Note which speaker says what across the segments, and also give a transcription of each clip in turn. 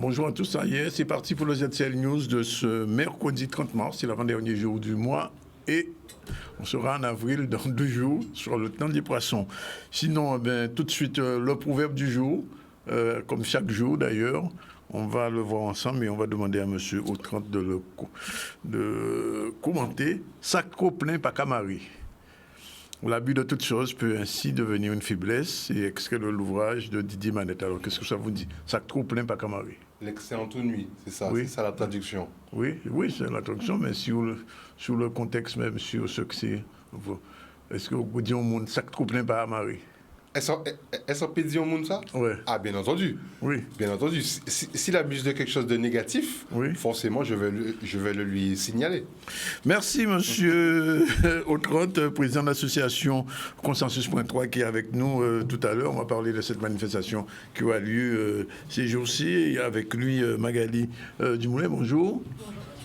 Speaker 1: Bonjour à tous, ça y est, c'est parti pour le ZCL News de ce mercredi 30 mars, c'est l'avant-dernier jour du mois et on sera en avril dans 2 jours sur le temps des poissons. Sinon, tout de suite, le proverbe du jour, comme chaque jour d'ailleurs, on va le voir ensemble et on va demander à M. Autran de commenter. Sac trop plein, pas qu'à marier. L'abus de toute chose peut ainsi devenir une faiblesse et extrait de l'ouvrage de Didier Manette. Alors, qu'est-ce que ça vous dit? Sac trop plein, pas qu'à marier.
Speaker 2: L'excès en toute nuit, c'est ça,
Speaker 1: oui.
Speaker 2: C'est ça la traduction.
Speaker 1: Oui, c'est la traduction, mais sur le contexte même, sur ce que c'est. Est-ce que vous dites au monde, sac trop plein, pas à marier?
Speaker 2: Est-ce qu'on peut dire au monde ça?
Speaker 1: Oui.
Speaker 2: Ah, bien entendu.
Speaker 1: Oui.
Speaker 2: Bien entendu. S'il abuse de quelque chose de négatif,
Speaker 1: oui.
Speaker 2: Forcément, je vais le lui signaler.
Speaker 1: Merci, monsieur Autran, président de l'association Consensus.3, qui est avec nous tout à l'heure. On va parler de cette manifestation qui aura lieu ces jours-ci. Et avec lui, Magali Dumoulin, bonjour.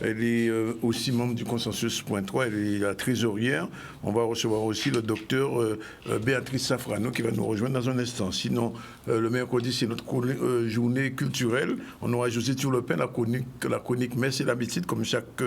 Speaker 1: Elle est aussi membre du Consensus.3, elle est la trésorière. On va recevoir aussi le docteur Béatrice Safrano qui va nous rejoindre dans un instant. Sinon, le mercredi, c'est notre journée culturelle. On aura José Turlepin, la chronique Messe et l'habitude, comme chaque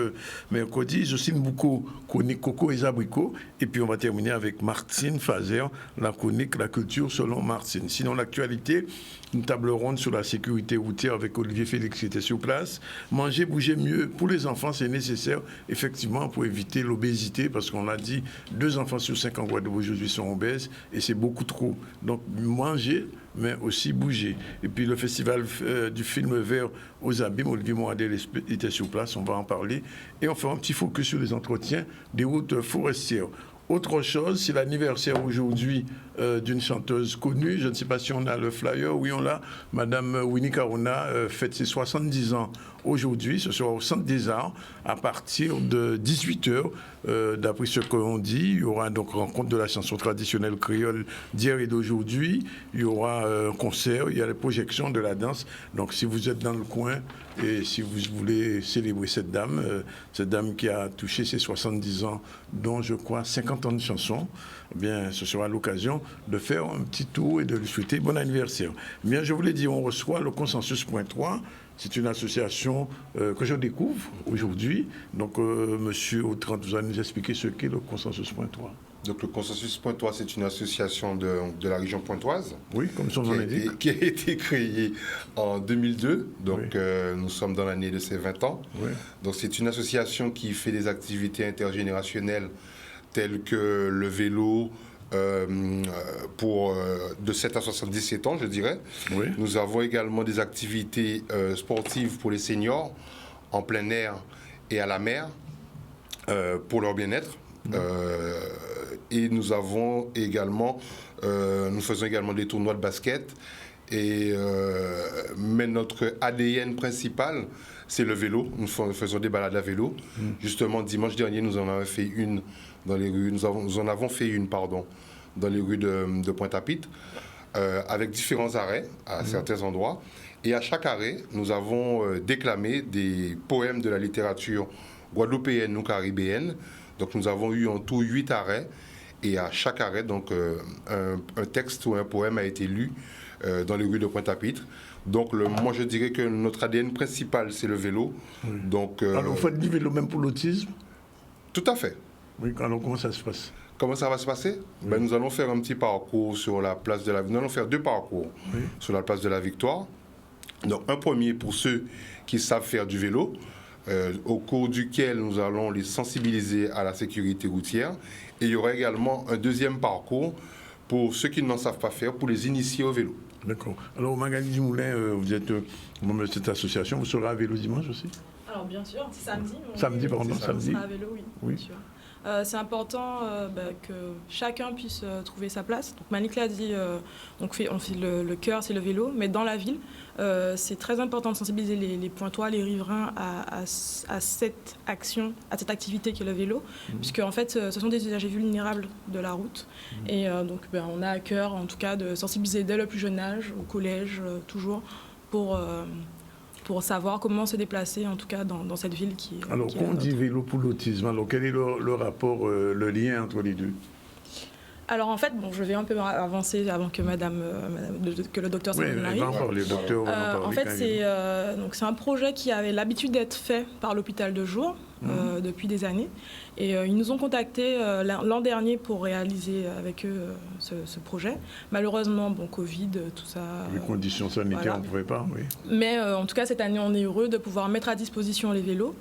Speaker 1: mercredi. Jocelyne Boucaud, chronique Coco et Abricots. Et puis, on va terminer avec Martine Fazer, la chronique La culture selon Martine. Sinon, l'actualité, une table ronde sur la sécurité routière avec Olivier Félix qui était sur place. Manger, bouger mieux. Pour les enfants, c'est nécessaire, effectivement, pour éviter l'obésité, parce qu'on l'a dit, 2 enfants sur 5 en Guadeloupe aujourd'hui sont obèses, et c'est beaucoup trop. Donc, manger, mais aussi bouger. Et puis, le festival du film vert aux Abîmes, Olivier Moradel était sur place, on va en parler. Et on fera un petit focus sur les entretiens des routes forestières. Autre chose, c'est l'anniversaire aujourd'hui d'une chanteuse connue. Je ne sais pas si on a le flyer. Oui, on l'a. Madame Winnie Carona fête ses 70 ans aujourd'hui. Ce sera au Centre des Arts à partir de 18h. D'après ce qu'on dit, il y aura donc rencontre de la chanson traditionnelle créole d'hier et d'aujourd'hui. Il y aura un concert, il y a les projections de la danse. Donc, si vous êtes dans le coin et si vous voulez célébrer cette dame qui a touché ses 70 ans, dont je crois 50 ans de chansons, eh bien, ce sera l'occasion de faire un petit tour et de lui souhaiter bon anniversaire. Eh bien, je vous l'ai dit, on reçoit le Consensus.3. C'est une association que je découvre aujourd'hui. Donc, monsieur Autran, vous allez nous expliquer ce qu'est le Consensus.3.
Speaker 2: Donc, le Consensus.3, c'est une association de la région pointoise.
Speaker 1: Oui, comme son nom l'indique.
Speaker 2: Qui a été créée en 2002. Donc, oui. Nous sommes dans l'année de ses 20 ans. Oui. Donc, c'est une association qui fait des activités intergénérationnelles telles que le vélo, de 7 à 77 ans, je dirais. Oui. Nous avons également des activités sportives pour les seniors, en plein air et à la mer, pour leur bien-être. Et nous avons également, nous faisons également des tournois de basket. Mais notre ADN principal, c'est le vélo. Nous faisons des balades à vélo. Justement, dimanche dernier, nous en avons fait une dans les rues. Nous en avons fait une, dans les rues de Pointe-à-Pitre, avec différents arrêts à certains endroits. Et à chaque arrêt, nous avons déclamé des poèmes de la littérature guadeloupéenne ou caribéenne. Donc, nous avons eu en tout 8 arrêts. Et à chaque arrêt, donc, un texte ou un poème a été lu dans les rues de Pointe-à-Pitre. Donc, moi, je dirais que notre ADN principal, c'est le vélo. Oui. Donc,
Speaker 1: alors, vous faites du vélo même pour l'autisme?
Speaker 2: Tout à fait.
Speaker 1: Oui, alors comment ça se passe?
Speaker 2: Comment ça va se passer? Oui. Nous allons faire un petit parcours sur la place de la... Nous allons faire 2 parcours sur la place de la Victoire. Donc, un premier pour ceux qui savent faire du vélo, au cours duquel nous allons les sensibiliser à la sécurité routière. Et il y aura également un deuxième parcours pour ceux qui n'en savent pas faire, pour les initier au vélo.
Speaker 1: D'accord. Alors, Magali Dumoulin, vous êtes membre de cette association. Vous serez à vélo dimanche aussi?
Speaker 3: Alors, bien sûr, c'est samedi.
Speaker 1: Samedi, pardon, samedi.
Speaker 3: On sera à vélo, oui. Bien sûr. C'est important que chacun puisse trouver sa place. Donc Manik l'a dit, on fait le cœur, c'est le vélo, mais dans la ville, c'est très important de sensibiliser les Pointois, les riverains à cette action, à cette activité qu'est le vélo, puisque en fait, ce sont des usagers vulnérables de la route. Et donc, on a à cœur, en tout cas, de sensibiliser dès le plus jeune âge, au collège, toujours, pour savoir comment se déplacer, en tout cas, dans cette ville qui...
Speaker 1: Alors, quand on dit vélo pour l'autisme, alors quel est le rapport, le lien entre les deux?
Speaker 3: Alors en fait, bon, je vais un peu avancer avant que que le docteur
Speaker 1: Oui,
Speaker 3: Sabine
Speaker 1: elle
Speaker 3: arrive.
Speaker 1: va en parler, le docteur va en parler
Speaker 3: En fait,
Speaker 1: quand il
Speaker 3: c'est un projet qui avait l'habitude d'être fait par l'hôpital de jour depuis des années. Et ils nous ont contactés l'an dernier pour réaliser avec eux ce projet. Malheureusement, bon, Covid, tout ça.
Speaker 1: Les conditions sanitaires,
Speaker 3: voilà.
Speaker 1: on ne pouvait pas, oui.
Speaker 3: Mais en tout cas, cette année, on est heureux de pouvoir mettre à disposition les vélos.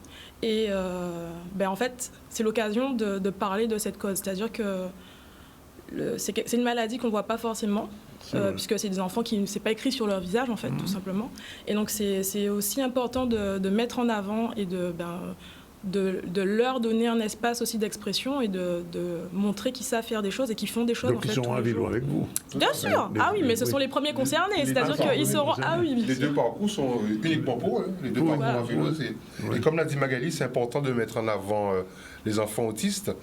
Speaker 3: Et en fait, c'est l'occasion de parler de cette cause. C'est-à-dire que c'est une maladie qu'on ne voit pas forcément, puisque c'est des enfants qui c'est pas écrit sur leur visage, en fait, tout simplement. Et donc, c'est aussi important de mettre en avant et de leur donner un espace aussi d'expression et de montrer qu'ils savent faire des choses et qu'ils font des choses.
Speaker 1: Donc,
Speaker 3: en fait,
Speaker 1: ils sont à vélo avec vous.
Speaker 3: Bien sûr. Ah oui, mais ce sont les premiers concernés. C'est-à-dire qu'ils seront... Ah oui,
Speaker 2: les deux parcours sont uniquement pour eux. Les deux parcours à vélo. Et comme l'a dit Magali, c'est important de mettre en avant les enfants autistes,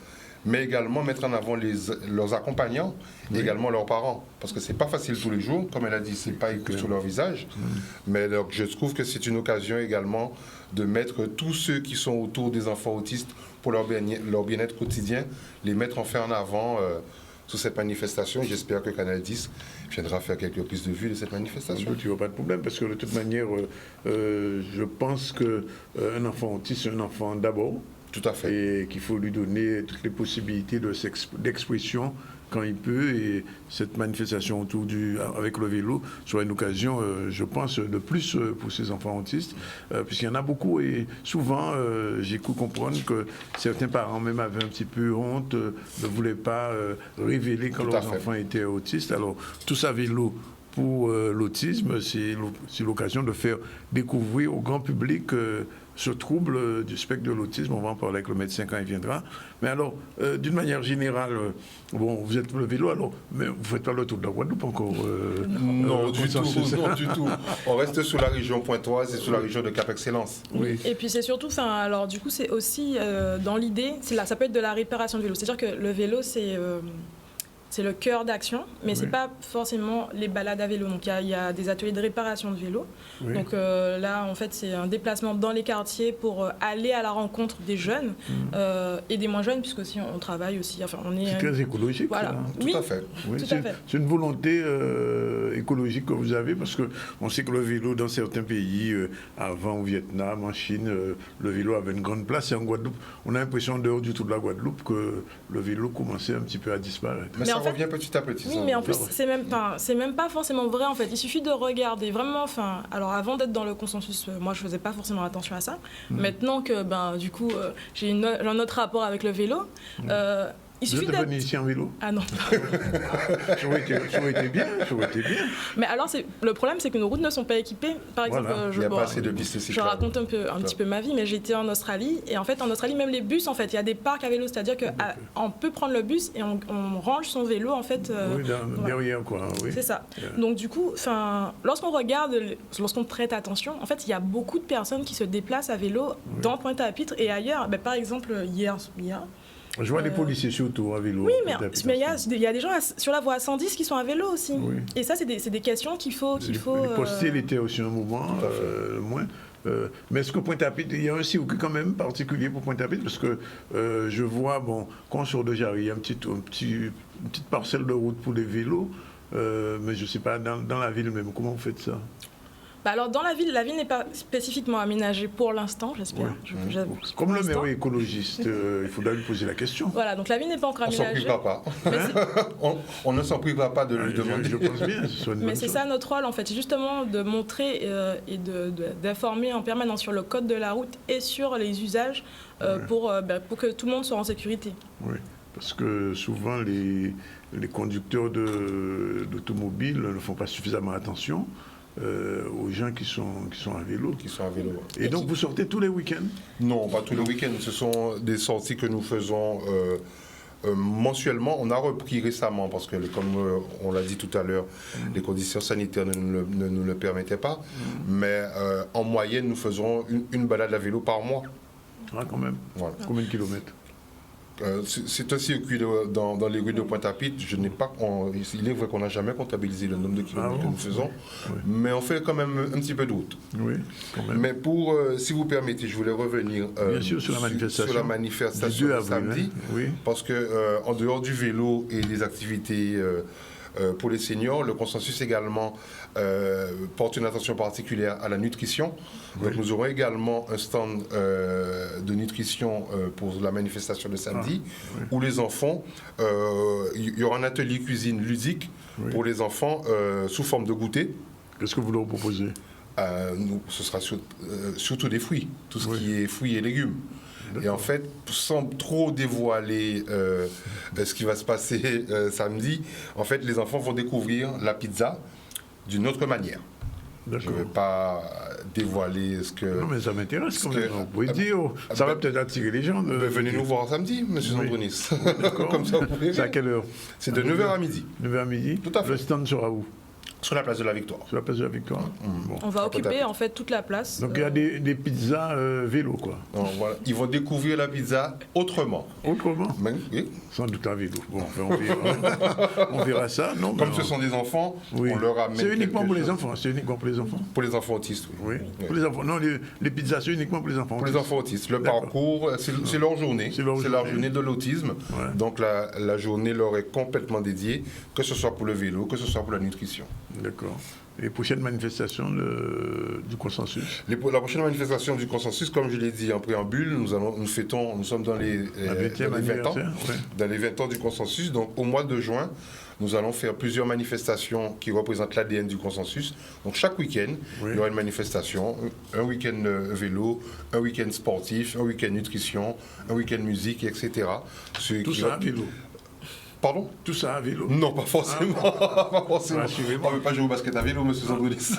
Speaker 2: mais également mettre en avant leurs accompagnants et également leurs parents. Parce que c'est pas facile tous les jours. Comme elle a dit, c'est pas écrit sur leur visage. Mais donc, je trouve que c'est une occasion également de mettre tous ceux qui sont autour des enfants autistes pour leur bien-être quotidien, les mettre en avant sur cette manifestation. J'espère que Canal 10 viendra faire quelques prises de vue de cette manifestation.
Speaker 1: Tu n'as pas de problème, parce que de toute manière, je pense qu'un enfant autiste, c'est un enfant d'abord.
Speaker 2: Tout à fait.
Speaker 1: Et qu'il faut lui donner toutes les possibilités d'expression quand il peut. Et cette manifestation avec le vélo sera une occasion, je pense, de plus pour ces enfants autistes, puisqu'il y en a beaucoup. Et souvent, j'ai cru comprendre que certains parents même avaient un petit peu honte, ne voulaient pas révéler quand leurs enfants étaient autistes. Alors, tout ça vélo pour l'autisme, c'est l'occasion de faire découvrir au grand public ce trouble du spectre de l'autisme. On va en parler avec le médecin quand il viendra. Mais alors, d'une manière générale, bon, vous êtes pour le vélo, alors, mais vous ne faites pas le tour de la Guadeloupe encore
Speaker 2: non, du tout. On reste sous la région pointoise et sous la région de Cap-Excellence.
Speaker 3: Oui. Et puis c'est surtout, alors du coup, c'est aussi dans l'idée, ça peut être de la réparation de vélo. C'est-à-dire que le vélo, c'est le cœur d'action, mais c'est pas forcément les balades à vélo. Donc il y a des ateliers de réparation de vélo. Oui. Donc là, en fait, c'est un déplacement dans les quartiers pour aller à la rencontre des jeunes et des moins jeunes, puisque aussi on travaille aussi. Enfin,
Speaker 1: c'est très écologique.
Speaker 3: Voilà.
Speaker 1: Ça.
Speaker 2: Tout à fait.
Speaker 1: Oui, c'est une volonté écologique que vous avez, parce qu'on sait que le vélo dans certains pays, avant au Vietnam, en Chine, le vélo avait une grande place. Et en Guadeloupe, on a l'impression dehors du tout de la Guadeloupe que le vélo commençait un petit peu à disparaître.
Speaker 2: Mais ça revient petit à petit.
Speaker 3: Oui, mais en plus, c'est même pas forcément vrai, en fait. Il suffit de regarder vraiment, alors avant d'être dans le consensus, moi, je faisais pas forcément attention à ça. Maintenant que, du coup, j'ai un autre rapport avec le vélo, il suffit
Speaker 1: d'être venu ici en vélo?
Speaker 3: Ah non.
Speaker 1: Ça aurait été bien.
Speaker 3: Mais alors, le problème, c'est que nos routes ne sont pas équipées. Par exemple,
Speaker 2: il n'y a pas assez de pistes cyclables.
Speaker 3: Je raconte un petit peu ma vie, mais j'étais en Australie. Et en fait, en Australie, même les bus, en fait, il y a des parcs à vélo. C'est-à-dire qu'on peut prendre le bus et on range son vélo, en fait.
Speaker 1: Derrière, quoi. Oui.
Speaker 3: C'est ça. Donc, du coup, lorsqu'on prête attention, en fait, il y a beaucoup de personnes qui se déplacent à vélo dans Pointe-à-Pitre et ailleurs. Par exemple, hier.
Speaker 1: Je vois les policiers surtout à vélo.
Speaker 3: Oui, mais il y a des gens sur la voie 110 qui sont à vélo aussi. Oui. Et ça, c'est des questions qu'il faut... Les
Speaker 1: postiers étaient aussi un mouvement, moins. Mais est-ce que Pointe-à-Pitre, il y a un circuit quand même particulier pour Pointe-à-Pitre? Parce que je vois, quand on sort de Jarry, il y a une petite parcelle de route pour les vélos, mais je ne sais pas, dans la ville même, comment vous faites ça?
Speaker 3: Alors, dans la ville n'est pas spécifiquement aménagée pour l'instant, j'espère.
Speaker 1: Ouais. Comme le maire est écologiste, il faudra lui poser la question.
Speaker 3: Voilà, donc la ville n'est pas encore aménagée.
Speaker 2: On ne s'en privera pas. On ne s'en privera pas de lui demander.
Speaker 1: Je pense bien.
Speaker 3: Mais c'est ça notre rôle, en fait, c'est justement de montrer et d'informer en permanence sur le code de la route et sur les usages pour que tout le monde soit en sécurité.
Speaker 1: Oui, parce que souvent, les conducteurs d'automobiles ne font pas suffisamment attention aux gens qui sont à vélo. Et donc, vous sortez tous les week-ends?
Speaker 2: Non, pas tous les week-ends. Ce sont des sorties que nous faisons mensuellement. On a repris récemment parce que, comme on l'a dit tout à l'heure, les conditions sanitaires ne nous le permettaient pas. Mais en moyenne, nous faisons une balade à vélo par mois.
Speaker 1: Ah, quand même. Voilà. Combien de kilomètres?
Speaker 2: C'est un circuit dans les rues de Pointe-à-Pitre. Il est vrai qu'on n'a jamais comptabilisé le nombre de kilomètres que nous faisons, mais on fait quand même un petit peu de route.
Speaker 1: Oui, quand même.
Speaker 2: Mais si vous permettez, je voulais revenir
Speaker 1: bien sûr, sur la manifestation
Speaker 2: du 2 avril,
Speaker 1: samedi,
Speaker 2: hein, parce que en dehors du vélo et des activités pour les seniors, le consensus également porte une attention particulière à la nutrition. Donc nous aurons également un stand de nutrition pour la manifestation de samedi, où les enfants, il y aura un atelier cuisine ludique pour les enfants sous forme de goûter.
Speaker 1: Qu'est-ce que vous leur proposez?
Speaker 2: Ce sera surtout des fruits, tout ce qui est fruits et légumes. Et en fait, sans trop dévoiler ce qui va se passer samedi, en fait, les enfants vont découvrir la pizza d'une autre manière. Je ne vais pas dévoiler ce que...
Speaker 1: Non, mais ça m'intéresse quand même. Vous pouvez dire, ça va peut-être attirer les gens.
Speaker 2: Venez nous voir samedi, M. Zambronis. Comme ça, vous pouvez.
Speaker 1: C'est à quelle heure?
Speaker 2: C'est de 9h à midi.
Speaker 1: 9h à midi?
Speaker 2: Tout à fait.
Speaker 1: Le stand sera où?
Speaker 2: Sur la place de la Victoire.
Speaker 1: Sur la place de la Victoire.
Speaker 3: Bon. On va occuper en fait toute la place.
Speaker 1: Donc il y a des pizzas vélo, quoi.
Speaker 2: Donc, voilà. Ils vont découvrir la pizza autrement.
Speaker 1: Autrement?
Speaker 2: Oui.
Speaker 1: Sans doute à vélo. Bon, on verra ça. Non,
Speaker 2: comme ce sont des enfants, on leur amène.
Speaker 1: C'est uniquement pour les enfants. C'est uniquement pour les enfants.
Speaker 2: Pour les enfants autistes, oui.
Speaker 1: Pour les enfants. Non, les pizzas, c'est uniquement pour les enfants.
Speaker 2: Pour les enfants autistes. Le parcours, c'est leur journée. C'est leur journée de l'autisme. Ouais. Donc la journée leur est complètement dédiée, que ce soit pour le vélo, que ce soit pour la nutrition.
Speaker 1: D'accord. Les prochaines manifestations du consensus?
Speaker 2: La prochaine manifestation du consensus, comme je l'ai dit en préambule, nous sommes dans les 20 ans, dans les 20 ans du consensus. Donc au mois de juin, nous allons faire plusieurs manifestations qui représentent l'ADN du consensus. Donc chaque week-end, il y aura une manifestation, un week-end vélo, un week-end sportif, un week-end nutrition, un week-end musique, etc.
Speaker 1: Tout ça à vélo?
Speaker 2: Pardon?
Speaker 1: Tout ça à vélo?
Speaker 2: Non, pas forcément. Pas forcément. On ne peut pas jouer au basket à vélo, M. Zambronis.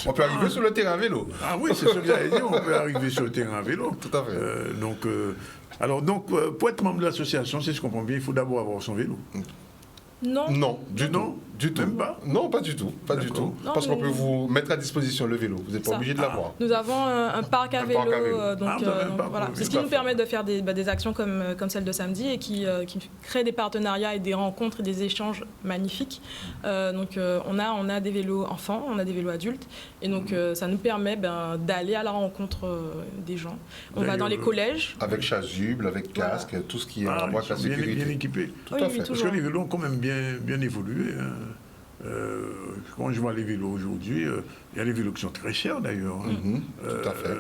Speaker 2: On peut arriver sur le terrain à vélo.
Speaker 1: Ah oui, c'est ce que j'allais dire, on peut arriver sur le terrain à vélo.
Speaker 2: Tout à fait.
Speaker 1: Donc, pour être membre de l'association, si je comprends bien, il faut d'abord avoir son vélo.
Speaker 3: Non.
Speaker 2: Non, du tout.
Speaker 1: Même pas?
Speaker 2: Non, pas du tout. Pas du tout. Non, parce qu'on peut vous mettre à disposition le vélo. Vous n'êtes pas obligé de l'avoir.
Speaker 3: Nous avons un parc à vélo. Donc, voilà. C'est ce qui nous permet de faire des actions comme celle de samedi et qui crée des partenariats et des rencontres et des échanges magnifiques. Donc on a des vélos enfants, on a des vélos adultes. Et donc ça nous permet d'aller à la rencontre des gens. On va dans les collèges.
Speaker 2: Avec chasuble, avec casque, tout ce qui est en rapport avec la sécurité.
Speaker 1: Bien équipés.
Speaker 2: Tout à fait.
Speaker 1: Parce que les vélos ont quand même bien évolué. Quand je vois les vélos aujourd'hui, il y a des vélos qui sont très chers d'ailleurs.
Speaker 2: Tout à fait.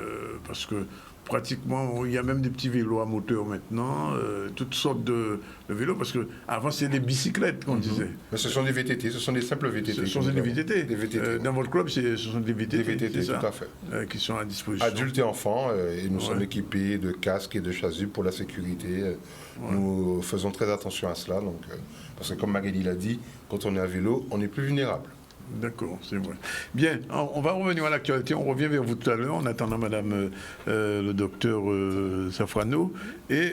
Speaker 1: Parce que pratiquement, il y a même des petits vélos à moteur maintenant, toutes sortes de vélos, parce qu'avant c'était des bicyclettes qu'on disait.
Speaker 2: Mais ce sont des VTT, ce sont des simples VTT.
Speaker 1: Ce sont des VTT.
Speaker 2: Des VTT.
Speaker 1: Dans votre club, ce sont des VTT.
Speaker 2: Des VTT, tout à fait.
Speaker 1: Qui sont à disposition.
Speaker 2: Adultes et enfants, et nous sommes équipés de casques et de chasubles pour la sécurité. Nous faisons très attention à cela, donc, parce que comme Magali l'a dit, quand on est à vélo, on est plus vulnérable.
Speaker 1: D'accord, c'est vrai. Bien, on va revenir à l'actualité. On revient vers vous tout à l'heure en attendant Madame le docteur Safrano. Et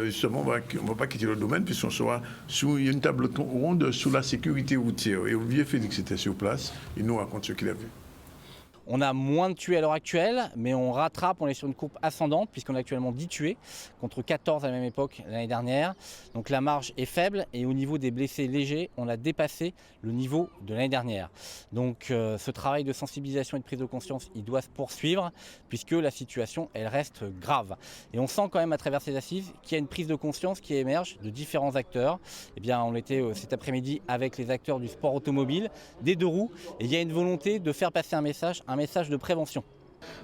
Speaker 1: justement, on ne va pas quitter le domaine puisqu'on sera sous une table ronde sur la sécurité routière. Et Olivier Félix était sur place. Il nous raconte ce qu'il a vu.
Speaker 4: On a moins de tués à l'heure actuelle, mais on rattrape, on est sur une courbe ascendante puisqu'on a actuellement 10 tués contre 14 à la même époque l'année dernière. Donc la marge est faible et au niveau des blessés légers, on a dépassé le niveau de l'année dernière. Donc ce travail de sensibilisation et de prise de conscience, il doit se poursuivre puisque la situation, elle reste grave. Et on sent quand même à travers ces assises qu'il y a une prise de conscience qui émerge de différents acteurs. Eh bien, on était cet après-midi avec les acteurs du sport automobile, des deux roues, et il y a une volonté de faire passer un message de prévention.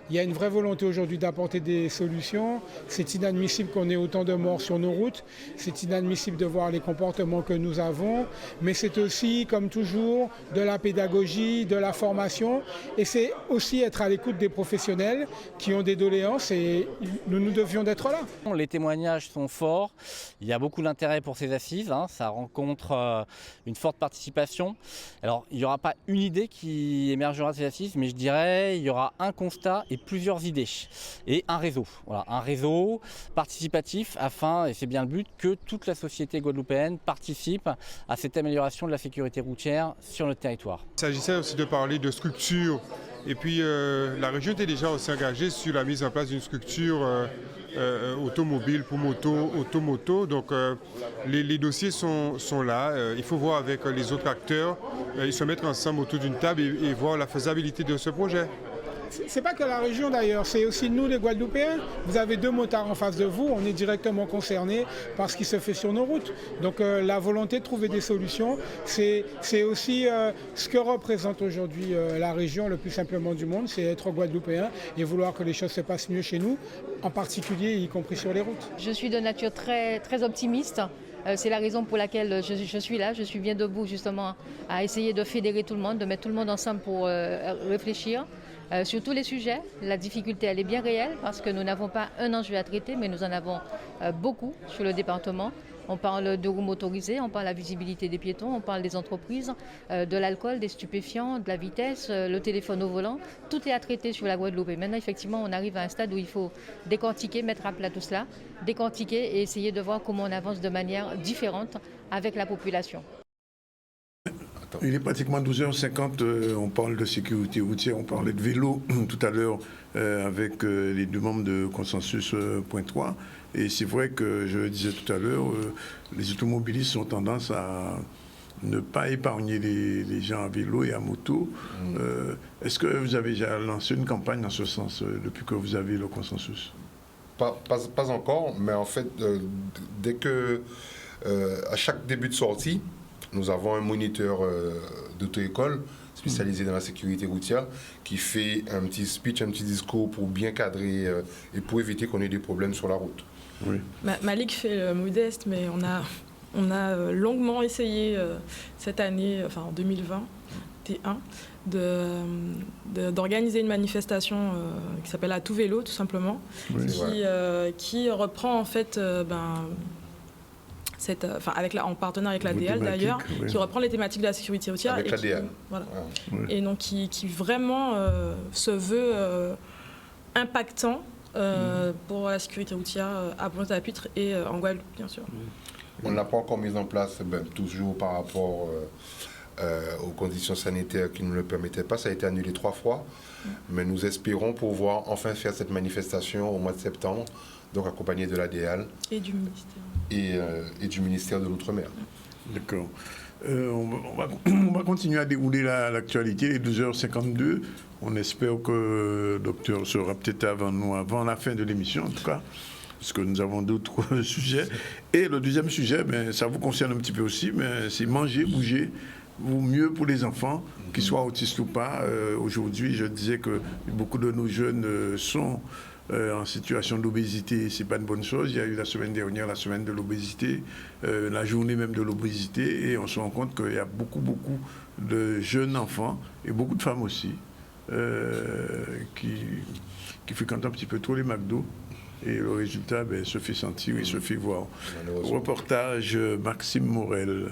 Speaker 5: Il y a une vraie volonté aujourd'hui d'apporter des solutions. C'est inadmissible qu'on ait autant de morts sur nos routes. C'est inadmissible de voir les comportements que nous avons. Mais c'est aussi, comme toujours, de la pédagogie, de la formation. Et c'est aussi être à l'écoute des professionnels qui ont des doléances et nous devions d'être là.
Speaker 4: Les témoignages sont forts. Il y a beaucoup d'intérêt pour ces assises. Ça rencontre une forte participation. Alors, il n'y aura pas une idée qui émergera de ces assises, mais je dirais il y aura un constat ça et plusieurs idées. Et un réseau. Voilà, un réseau participatif afin, et c'est bien le but, que toute la société guadeloupéenne participe à cette amélioration de la sécurité routière sur notre territoire.
Speaker 6: Il s'agissait aussi de parler de structure. Et puis la région était déjà aussi engagée sur la mise en place d'une structure automobile pour automoto. Donc les dossiers sont là. Il faut voir avec les autres acteurs, ils se mettre ensemble autour d'une table et voir la faisabilité de ce projet.
Speaker 5: C'est pas que la région d'ailleurs, c'est aussi nous les Guadeloupéens. Vous avez 2 motards en face de vous, on est directement concernés par ce qui se fait sur nos routes. Donc la volonté de trouver des solutions, c'est aussi ce que représente aujourd'hui la région le plus simplement du monde, c'est être Guadeloupéen et vouloir que les choses se passent mieux chez nous, en particulier y compris sur les routes.
Speaker 7: Je suis de nature très, très optimiste. C'est la raison pour laquelle je suis là. Je suis bien debout justement à essayer de fédérer tout le monde, de mettre tout le monde ensemble pour réfléchir. Sur tous les sujets, la difficulté elle est bien réelle parce que nous n'avons pas un enjeu à traiter, mais nous en avons beaucoup sur le département. On parle de roues motorisées, on parle de la visibilité des piétons, on parle des entreprises, de l'alcool, des stupéfiants, de la vitesse, le téléphone au volant. Tout est à traiter sur la Guadeloupe. Et maintenant, effectivement, on arrive à un stade où il faut décortiquer, mettre à plat tout cela, décortiquer et essayer de voir comment on avance de manière différente avec la population.
Speaker 1: Il est pratiquement 12h50, on parle de sécurité routière, on parlait de vélo tout à l'heure avec les 2 membres de Consensus.3. Et c'est vrai que, je le disais tout à l'heure, les automobilistes ont tendance à ne pas épargner les gens à vélo et à moto. Est-ce que vous avez déjà lancé une campagne dans ce sens depuis que vous avez le Consensus?
Speaker 2: Pas encore, mais en fait, dès que, à chaque début de sortie, nous avons un moniteur d'auto-école spécialisé dans la sécurité routière qui fait un petit speech, un petit discours pour bien cadrer et pour éviter qu'on ait des problèmes sur la route.
Speaker 1: Oui.
Speaker 3: Malik fait modeste, mais on a longuement essayé cette année, enfin en 2021, d'organiser une manifestation qui s'appelle À tout vélo, tout simplement,
Speaker 1: Oui.
Speaker 3: qui reprend en fait... en partenariat avec l'ADL d'ailleurs,
Speaker 1: oui.
Speaker 3: qui reprend les thématiques de la sécurité routière.
Speaker 2: Avec l'ADL.
Speaker 3: Voilà.
Speaker 1: Oui.
Speaker 3: Et donc qui vraiment se veut impactant pour la sécurité routière à Pointe-à-Pitre et en Guadeloupe, bien sûr.
Speaker 2: On ne l'a pas encore mis en place, toujours par rapport aux conditions sanitaires qui ne le permettaient pas. Ça a été annulé 3 fois, mais nous espérons pouvoir enfin faire cette manifestation au mois de septembre, donc accompagné de l'ADL.
Speaker 3: Et du ministère.
Speaker 2: Et du ministère de l'Outre-mer.
Speaker 1: D'accord. On va continuer à dérouler l'actualité, les 12h52. On espère que le docteur sera peut-être avant nous, avant la fin de l'émission en tout cas, parce que nous avons d'autres sujets. Et le deuxième sujet, ça vous concerne un petit peu aussi, mais c'est manger, bouger, mieux pour les enfants, qu'ils soient autistes ou pas. Aujourd'hui, je disais que beaucoup de nos jeunes sont en situation d'obésité. C'est pas une bonne chose. Il y a eu la semaine dernière la semaine de l'obésité, la journée même de l'obésité, et on se rend compte qu'il y a beaucoup de jeunes enfants et beaucoup de femmes aussi qui fréquentent un petit peu trop les McDo. Et le résultat se fait sentir et se fait voir. Reportage Maxime Morel.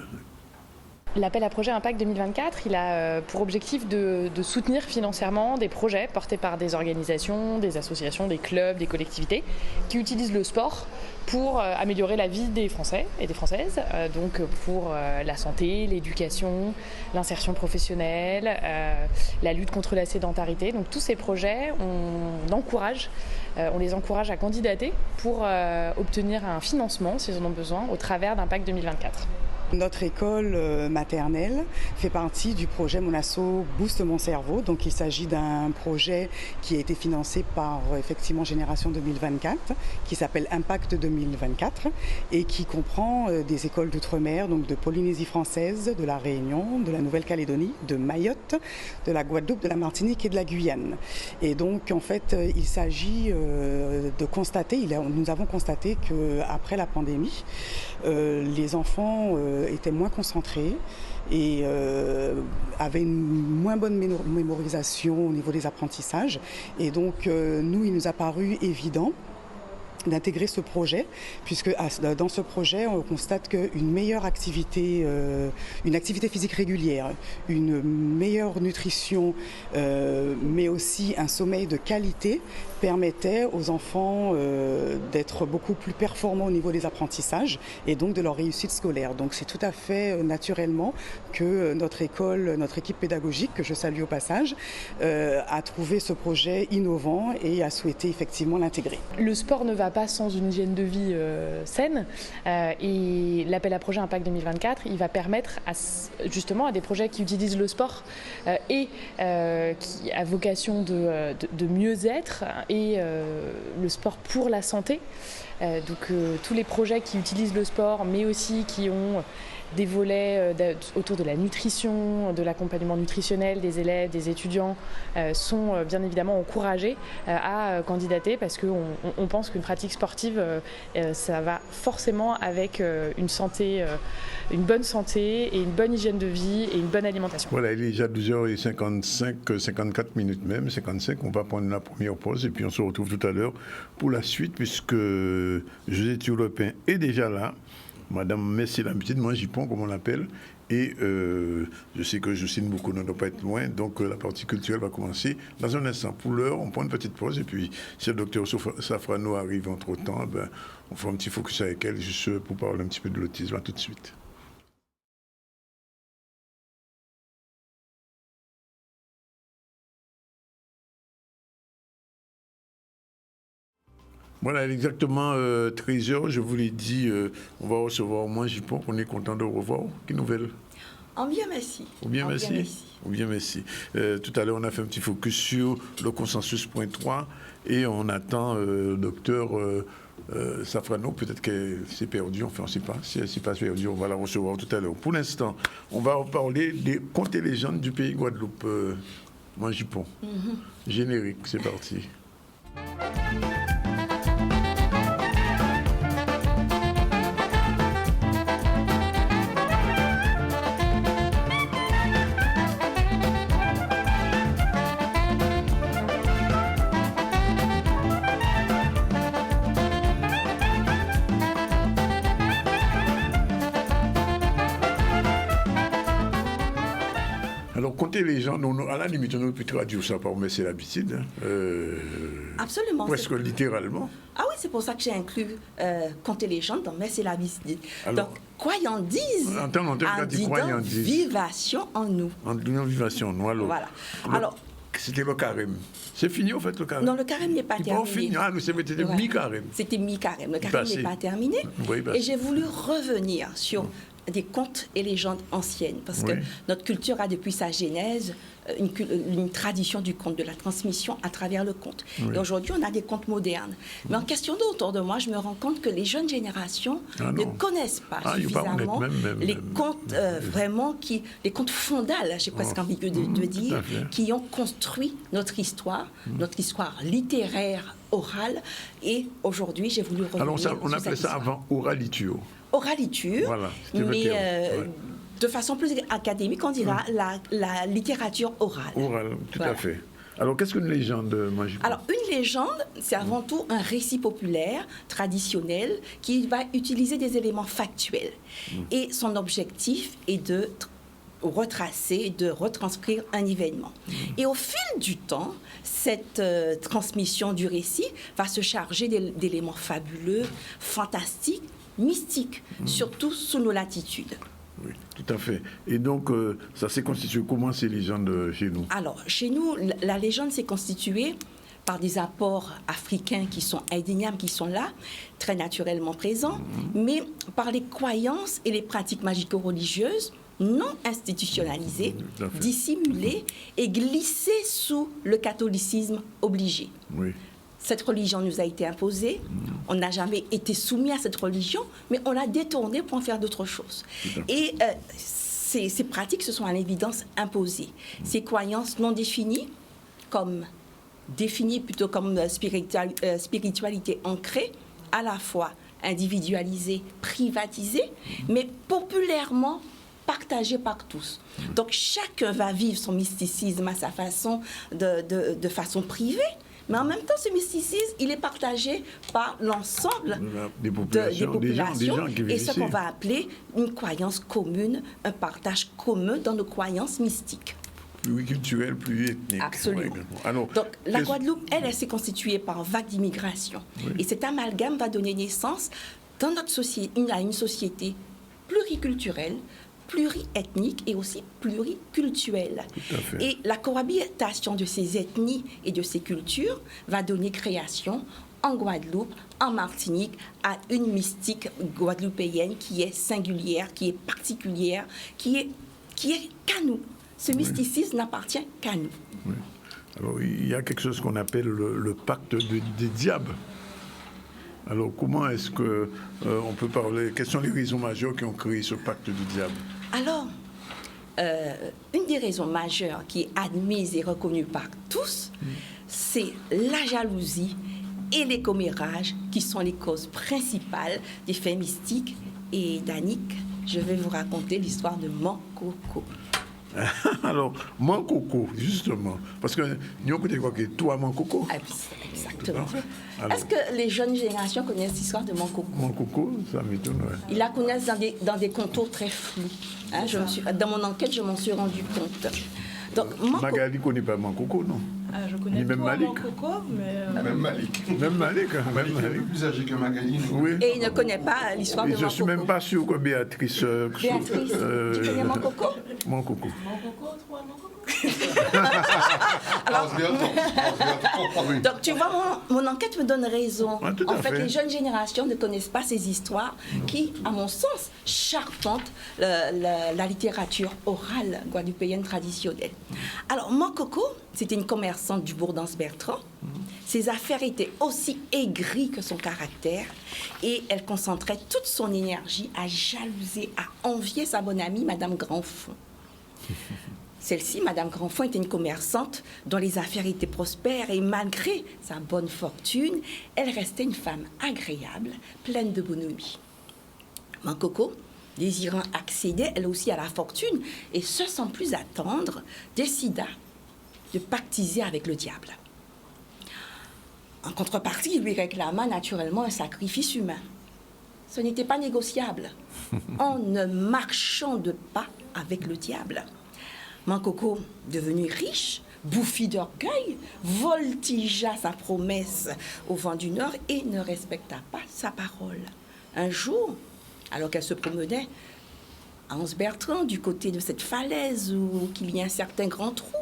Speaker 8: L'appel à projet Impact 2024, il a pour objectif de soutenir financièrement des projets portés par des organisations, des associations, des clubs, des collectivités qui utilisent le sport pour améliorer la vie des Français et des Françaises, donc pour la santé, l'éducation, l'insertion professionnelle, la lutte contre la sédentarité. Donc tous ces projets, on les encourage à candidater pour obtenir un financement, s'ils en ont besoin, au travers d'Impact 2024.
Speaker 9: Notre école maternelle fait partie du projet Mon Asso Booste Mon Cerveau. Donc il s'agit d'un projet qui a été financé par effectivement Génération 2024, qui s'appelle Impact 2024 et qui comprend des écoles d'outre-mer, donc de Polynésie française, de la Réunion, de la Nouvelle-Calédonie, de Mayotte, de la Guadeloupe, de la Martinique et de la Guyane. Et donc en fait il s'agit de constater, nous avons constaté qu'après la pandémie, les enfants étaient moins concentrés et avaient une moins bonne mémorisation au niveau des apprentissages. Et donc, il nous a paru évident d'intégrer ce projet, puisque dans ce projet, on constate qu'une meilleure activité, une activité physique régulière, une meilleure nutrition, mais aussi un sommeil de qualité permettait aux enfants d'être beaucoup plus performants au niveau des apprentissages et donc de leur réussite scolaire. Donc c'est tout à fait naturellement que notre école, notre équipe pédagogique, que je salue au passage, a trouvé ce projet innovant et a souhaité effectivement l'intégrer.
Speaker 8: Le sport ne va pas sans une hygiène de vie saine et l'appel à projet Impact 2024, il va permettre justement à des projets qui utilisent le sport et qui a vocation de mieux-être et le sport pour la santé. Donc tous les projets qui utilisent le sport mais aussi qui ont des volets autour de la nutrition, de l'accompagnement nutritionnel des élèves, des étudiants sont bien évidemment encouragés à candidater parce qu'on pense qu'une pratique sportive, ça va forcément avec une santé, une bonne santé et une bonne hygiène de vie et une bonne alimentation.
Speaker 1: Voilà, il est déjà 12h55, 54 minutes même, 55. On va prendre la première pause et puis on se retrouve tout à l'heure pour la suite puisque José Thiolopin est déjà là. Madame Messi l'habitude, moi j'y prends comme on l'appelle, et je sais que Jocelyne beaucoup ne doit pas être loin, donc la partie culturelle va commencer dans un instant. Pour l'heure, on prend une petite pause, et puis si le docteur Safrano arrive entre-temps, on fera un petit focus avec elle, juste pour parler un petit peu de l'autisme. À tout de suite. Voilà, exactement 13h, je vous l'ai dit, on va recevoir au moins Jipon, on est content de revoir. Quelle nouvelle?
Speaker 10: En bien, merci.
Speaker 1: Ou bien, merci. Ou bien, merci. Tout à l'heure, on a fait un petit focus sur le consensus.3 et on attend le docteur Safrano, peut-être qu'elle s'est perdue, enfin on ne sait pas. Si elle ne s'est pas perdue, on va la recevoir tout à l'heure. Pour l'instant, on va parler des contes et légendes du pays Guadeloupe. Moi, Jipon. Générique, c'est parti. Alors, compter les gens, à la limite, on peut traduire ça par mais c'est l'habitude.
Speaker 10: Absolument.
Speaker 1: Presque littéralement.
Speaker 10: Ah oui, c'est pour ça que j'ai inclus compter les gens dans mais c'est l'habitude. Donc, croyandise, vivation en nous.
Speaker 1: En vivation en nous, alors.
Speaker 10: Voilà. Alors,
Speaker 1: c'était le carême. C'est fini, en fait, le carême?
Speaker 10: Non, le carême n'est pas terminé.
Speaker 1: Fini. Ah, c'était mi-carême.
Speaker 10: C'était mi-carême. Le carême n'est pas terminé.
Speaker 1: Oui,
Speaker 10: et j'ai voulu revenir sur des contes et légendes anciennes, parce que notre culture a depuis sa genèse une tradition du conte, de la transmission à travers le conte. Et aujourd'hui, on a des contes modernes. Mais en question autour de moi, je me rends compte que les jeunes générations ne connaissent pas suffisamment les contes vraiment les contes fondales, j'ai presque envie de dire, qui ont construit notre histoire littéraire, orale. Et aujourd'hui, j'ai voulu revenir.
Speaker 1: Alors, on appelait ça avant oraliture.
Speaker 10: Oraliture,
Speaker 1: voilà,
Speaker 10: mais de façon plus académique, on dira la littérature orale.
Speaker 1: Orale, tout à fait. Alors, qu'est-ce qu'une légende, Magique?
Speaker 10: Alors, une légende, c'est avant tout un récit populaire, traditionnel, qui va utiliser des éléments factuels. Et son objectif est de retracer, de retranscrire un événement. Et au fil du temps, cette transmission du récit va se charger d'éléments fabuleux, fantastiques, mystiques, surtout sous nos latitudes.
Speaker 1: Oui, tout à fait. Et donc, ça s'est constitué comment ces légendes chez nous?
Speaker 10: Alors, chez nous, la légende s'est constituée par des apports africains qui sont indéniables, qui sont là, très naturellement présents, mais par les croyances et les pratiques magico-religieuses non institutionnalisées, dissimulées et glissées sous le catholicisme obligé.
Speaker 1: Oui.
Speaker 10: Cette religion nous a été imposée, on n'a jamais été soumis à cette religion, mais on l'a détournée pour en faire d'autres choses. Et ces pratiques se sont à l'évidence imposées. Ces croyances non définies plutôt comme spiritualité ancrée, à la fois individualisée, privatisée, mais populairement partagée par tous. Donc chacun va vivre son mysticisme à sa façon, de façon privée, Mais en même temps, ce mysticisme, il est partagé par l'ensemble
Speaker 1: des populations, des gens qui vivent
Speaker 10: et ce
Speaker 1: ici.
Speaker 10: qu'on va appeler une croyance commune, un partage commun dans nos croyances mystiques.
Speaker 1: Plus culturel, plus ethnique.
Speaker 10: Absolument.
Speaker 1: Ouais. Alors,
Speaker 10: Donc, la Guadeloupe, elle s'est constituée par vagues d'immigration.
Speaker 1: Oui.
Speaker 10: Et cet amalgame va donner naissance dans notre société, à une société pluriculturelle, pluriethnique et aussi pluriculturelle.
Speaker 1: Tout à fait.
Speaker 10: Et la cohabitation de ces ethnies et de ces cultures va donner création en Guadeloupe, en Martinique, à une mystique guadeloupéenne qui est singulière, qui est particulière, qui est qu'à nous. Ce mysticisme n'appartient qu'à nous.
Speaker 1: Oui. Alors, il y a quelque chose qu'on appelle le pacte des diables. Alors, comment est-ce que on peut parler? Quelles sont les raisons majeures qui ont créé ce pacte du diable?
Speaker 10: Alors, une des raisons majeures qui est admise et reconnue par tous, c'est la jalousie et les commérages qui sont les causes principales des faits mystiques. Et Danick, je vais vous raconter l'histoire de Mankoko.
Speaker 1: Alors, Mankoko, justement, parce que nous on quoi que toi, Mankoko.
Speaker 10: Exactement.
Speaker 1: Alors,
Speaker 10: est-ce que les jeunes générations connaissent l'histoire de Mankoko?
Speaker 1: Mankoko, ça m'étonne. Ouais.
Speaker 10: Ils la connaissent dans des contours très flous. Hein, dans mon enquête, je m'en suis rendu compte. Donc,
Speaker 1: Magali ne connaît pas Mankoko, non?
Speaker 3: Je connais
Speaker 1: Ni même
Speaker 3: tout
Speaker 1: Malik.
Speaker 3: Mankoko, mais...
Speaker 2: Même Malik.
Speaker 1: Même Malik. Même Malik.
Speaker 2: Plus âgé que Magali.
Speaker 1: Oui.
Speaker 10: Et il ne connaît pas l'histoire de
Speaker 1: Et je ne suis
Speaker 10: Mankoko.
Speaker 1: même pas sûr que Béatrice...
Speaker 10: Béatrice, tu connais Mankoko?
Speaker 1: Mankoko.
Speaker 10: Donc tu vois, mon enquête me donne raison.
Speaker 1: Ouais, tout
Speaker 10: en
Speaker 1: à
Speaker 10: fait,
Speaker 1: fait.
Speaker 10: les jeunes générations ne connaissent pas ces histoires qui, à mon sens, charpentent la littérature orale guadeloupéenne traditionnelle. Alors, Mankoko, c'était une commerçante du Bourg-d'Anse-Bertrand. Ses affaires étaient aussi aigries que son caractère et elle concentrait toute son énergie à jalouser, à envier sa bonne amie, Madame Grandfond. Celle-ci, Madame Grandfond, était une commerçante dont les affaires étaient prospères et malgré sa bonne fortune, elle restait une femme agréable, pleine de bonhomie. Mankoko, désirant accéder elle aussi à la fortune et ce sans plus attendre, décida de pactiser avec le diable. En contrepartie, il lui réclama naturellement un sacrifice humain. Ce n'était pas négociable. On ne marchande pas avec le diable. Mankoko, devenu riche, bouffi d'orgueil, voltigea sa promesse au vent du Nord et ne respecta pas sa parole. Un jour, alors qu'elle se promenait à Anse-Bertrand, du côté de cette falaise où il y a un certain grand trou,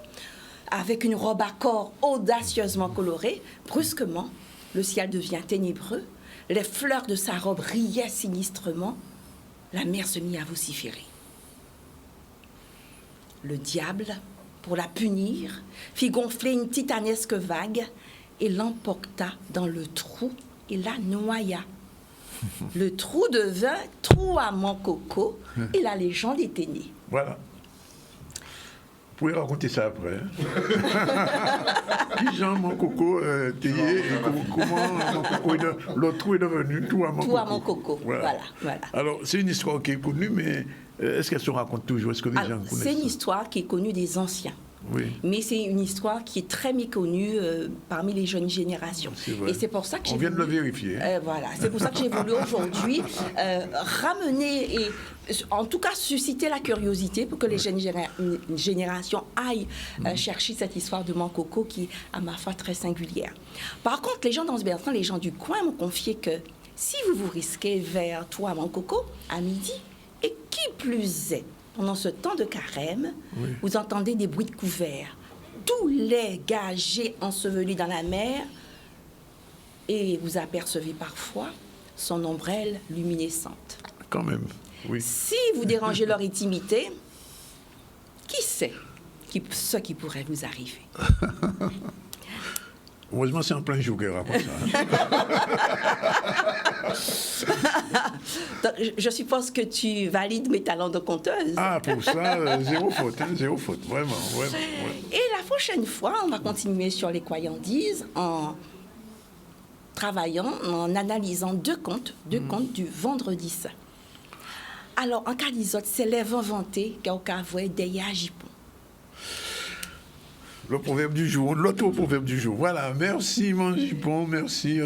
Speaker 10: avec une robe à corps audacieusement colorée, brusquement, le ciel devient ténébreux, les fleurs de sa robe riaient sinistrement, la mer se mit à vociférer. Le diable, pour la punir, fit gonfler une titanesque vague et l'emporta dans le trou et la noya. Le trou devint trou à Mankoko et la légende était née.
Speaker 1: Voilà. Vous pouvez raconter ça après. Qui Jean Mankoko Théier et comment Mankoko l'autre trou est devenu tout à Mankoko.
Speaker 10: Tout à Mankoko, voilà.
Speaker 1: Alors, c'est une histoire qui est connue, mais est-ce qu'elle se raconte toujours? Est-ce que les gens connaissent?
Speaker 10: C'est une histoire qui est connue des anciens.
Speaker 1: Oui.
Speaker 10: Mais c'est une histoire qui est très méconnue parmi les jeunes générations.
Speaker 1: C'est
Speaker 10: et c'est pour ça que
Speaker 1: on vient de le vérifier.
Speaker 10: Voilà, c'est pour ça que j'ai voulu aujourd'hui ramener et en tout cas susciter la curiosité pour que les jeunes générations aillent chercher cette histoire de Mankoko qui est à ma foi très singulière. Par contre, les gens d'Anse-Bertrand, les gens du coin m'ont confié que si vous vous risquez vers toi Mankoko à midi, et qui plus est, pendant ce temps de carême, vous entendez des bruits de couverts, tous les gagés ensevelis dans la mer, et vous apercevez parfois son ombrelle luminescente.
Speaker 1: Quand même, oui.
Speaker 10: Si vous dérangez leur intimité, qui sait ce qui pourrait vous arriver?
Speaker 1: Heureusement, c'est en plein jour qu'elle raconte ça.
Speaker 10: Donc, je suppose que tu valides mes talents de conteuse.
Speaker 1: Ah, pour ça, zéro faute, vraiment.
Speaker 10: Et la prochaine fois, on va continuer sur les croyandises en travaillant, en analysant deux contes du Vendredi Saint. Alors, en Calizotte, c'est les inventés qu'au Cavois d'Eya Jipon.
Speaker 1: Le proverbe du jour, l'autre proverbe du jour. Voilà, merci Manjipon, merci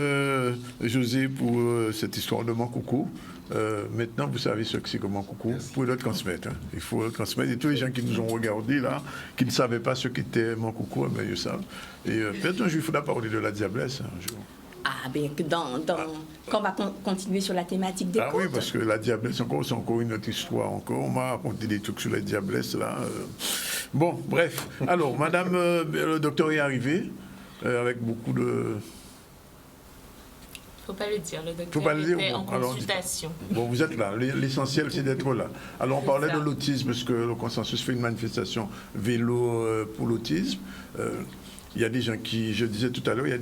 Speaker 1: José pour cette histoire de Mankoukou. Maintenant, vous savez ce que c'est que Mankoukou. Vous pouvez le transmettre. Hein. Il faut le transmettre. Et tous les gens qui nous ont regardés là, qui ne savaient pas ce qu'était Mankoukou, mais ils savent. Et peut-être un jour, il faudra parler de la diablesse un jour.
Speaker 10: Ah, bien que qu'on va continuer sur la thématique des contes.
Speaker 1: Ah oui, parce que la diablesse, c'est encore une autre histoire. On m'a raconté des trucs sur la diablesse, là. Bon, bref. Alors, madame, le docteur est arrivé, avec beaucoup de...
Speaker 11: Il ne faut pas le dire, le docteur était en consultation.
Speaker 1: Bon, vous êtes là, l'essentiel c'est d'être là. Alors on parlait de l'autisme, parce que le consensus fait une manifestation vélo pour l'autisme. Il y a des gens qui, je disais tout à l'heure, il y a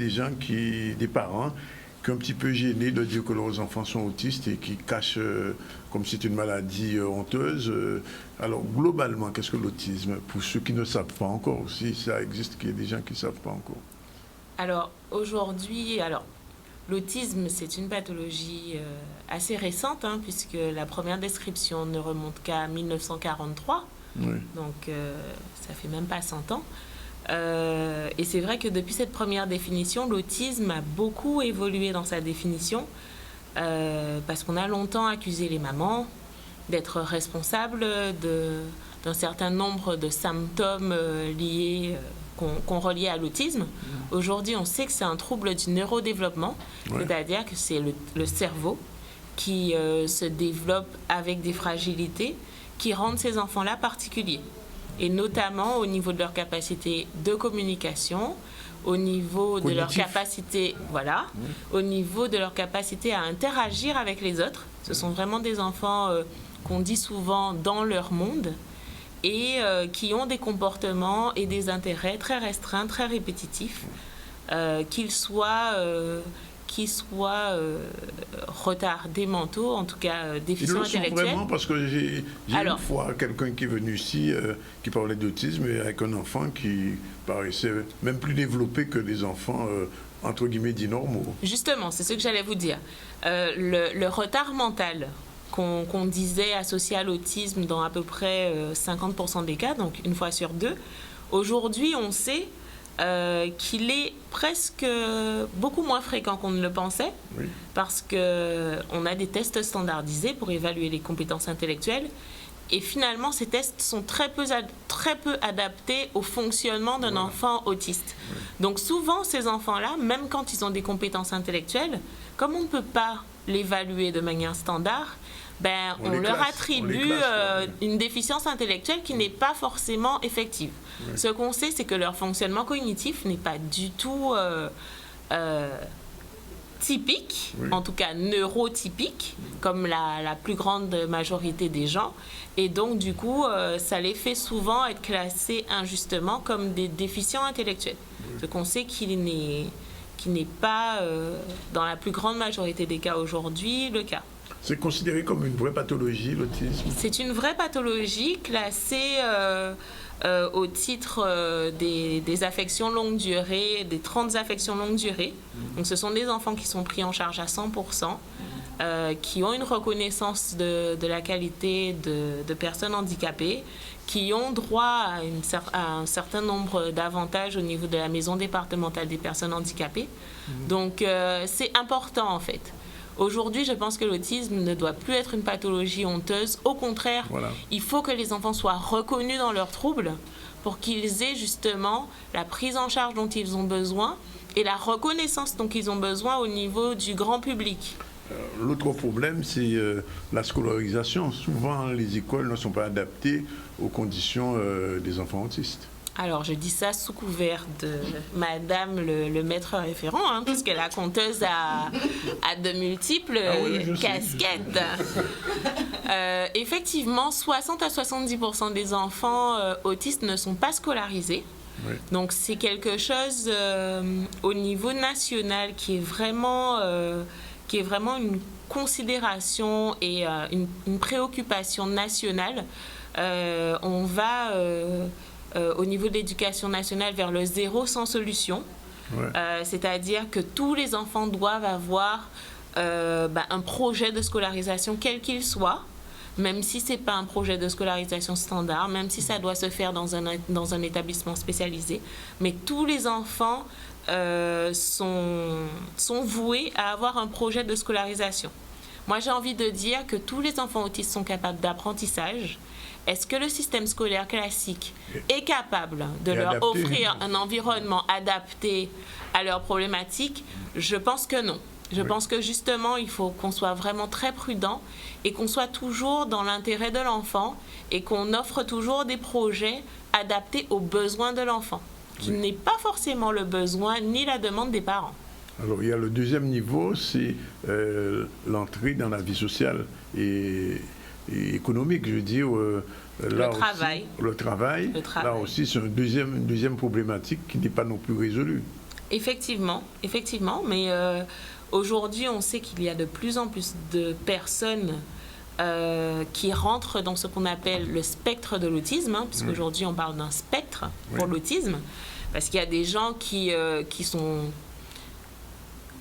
Speaker 1: des parents qui sont un petit peu gênés de dire que leurs enfants sont autistes et qui cachent comme si c'est une maladie honteuse. Alors globalement, qu'est-ce que l'autisme? Pour ceux qui ne savent pas encore, si ça existe, qu'il y a des gens qui ne savent pas encore.
Speaker 11: Alors aujourd'hui, l'autisme, c'est une pathologie assez récente, hein, puisque la première description ne remonte qu'à 1943. Oui. Donc, ça fait même pas 100 ans. Et c'est vrai que depuis cette première définition, l'autisme a beaucoup évolué dans sa définition, parce qu'on a longtemps accusé les mamans d'être responsables d'un certain nombre de symptômes liés qu'on reliait à l'autisme. Aujourd'hui, on sait que c'est un trouble du neurodéveloppement, c'est-à-dire que c'est le cerveau qui se développe avec des fragilités qui rendent ces enfants-là particuliers. Et notamment au niveau de leur capacité de communication, au niveau de leur capacité, au niveau de leur capacité à interagir avec les autres. Ce sont vraiment des enfants qu'on dit souvent dans leur monde et qui ont des comportements et des intérêts très restreints, très répétitifs, qu'ils soient retardés mentaux, en tout cas déficients intellectuels.
Speaker 1: Ils le sont vraiment, parce que j'ai une fois quelqu'un qui est venu ici qui parlait d'autisme avec un enfant qui paraissait même plus développé que les enfants entre guillemets dits normaux.
Speaker 11: Justement, c'est ce que j'allais vous dire. Le retard mental qu'on disait associé à l'autisme dans à peu près 50% des cas, donc une fois sur deux, aujourd'hui on sait qu'il est presque beaucoup moins fréquent qu'on ne le pensait, parce qu'on a des tests standardisés pour évaluer les compétences intellectuelles, et finalement ces tests sont très peu adaptés au fonctionnement d'un enfant autiste. Donc souvent ces enfants-là, même quand ils ont des compétences intellectuelles, comme on ne peut pas l'évaluer de manière standard, on leur attribue une déficience intellectuelle qui n'est pas forcément effective. Ce qu'on sait, c'est que leur fonctionnement cognitif n'est pas du tout typique, en tout cas neurotypique, comme la plus grande majorité des gens. Et donc, du coup, ça les fait souvent être classés injustement comme des déficients intellectuels. Ce qu'on sait qui n'est pas, dans la plus grande majorité des cas aujourd'hui, le cas.
Speaker 1: C'est considéré comme une vraie pathologie, l'autisme? C'est
Speaker 11: une vraie pathologie classée au titre des affections longue durée, des 30 affections longue durée. Donc, ce sont des enfants qui sont pris en charge à 100%, qui ont une reconnaissance de la qualité de personnes handicapées, qui ont droit à un certain nombre d'avantages au niveau de la maison départementale des personnes handicapées. Donc, c'est important en fait. Aujourd'hui, je pense que l'autisme ne doit plus être une pathologie honteuse. Au contraire, il faut que les enfants soient reconnus dans leurs troubles pour qu'ils aient justement la prise en charge dont ils ont besoin et la reconnaissance dont ils ont besoin au niveau du grand public.
Speaker 1: L'autre problème, c'est la scolarisation. Souvent, les écoles ne sont pas adaptées aux conditions des enfants autistes.
Speaker 11: Alors, je dis ça sous couvert de Madame le maître référent, hein, puisque la conteuse a de multiples casquettes. Effectivement, 60 à 70% des enfants autistes ne sont pas scolarisés. Donc, c'est quelque chose au niveau national qui est vraiment une considération et une préoccupation nationale. On va... au niveau de l'éducation nationale vers le zéro sans solution. C'est-à-dire que tous les enfants doivent avoir un projet de scolarisation quel qu'il soit, même si ce n'est pas un projet de scolarisation standard, même si ça doit se faire dans un établissement spécialisé. Mais tous les enfants sont voués à avoir un projet de scolarisation. Moi, j'ai envie de dire que tous les enfants autistes sont capables d'apprentissage. Est-ce que le système scolaire classique est capable de leur offrir un environnement adapté à leurs problématiques? Je pense que non. Je pense que justement, il faut qu'on soit vraiment très prudent et qu'on soit toujours dans l'intérêt de l'enfant et qu'on offre toujours des projets adaptés aux besoins de l'enfant, qui n'est pas forcément le besoin ni la demande des parents.
Speaker 1: Alors, il y a le deuxième niveau, c'est l'entrée dans la vie sociale et économique, je veux dire. Là le travail. Là aussi, c'est une deuxième problématique qui n'est pas non plus résolue.
Speaker 11: Effectivement, mais aujourd'hui, on sait qu'il y a de plus en plus de personnes qui rentrent dans ce qu'on appelle le spectre de l'autisme, puisqu'aujourd'hui, on parle d'un spectre pour l'autisme, parce qu'il y a des gens qui sont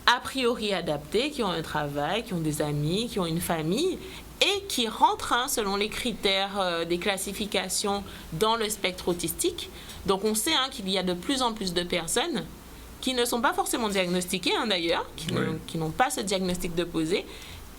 Speaker 11: a priori adaptés, qui ont un travail, qui ont des amis, qui ont une famille, et qui rentrent, selon les critères des classifications, dans le spectre autistique. Donc on sait qu'il y a de plus en plus de personnes qui ne sont pas forcément diagnostiquées, d'ailleurs, qui n'ont pas ce diagnostic de posé,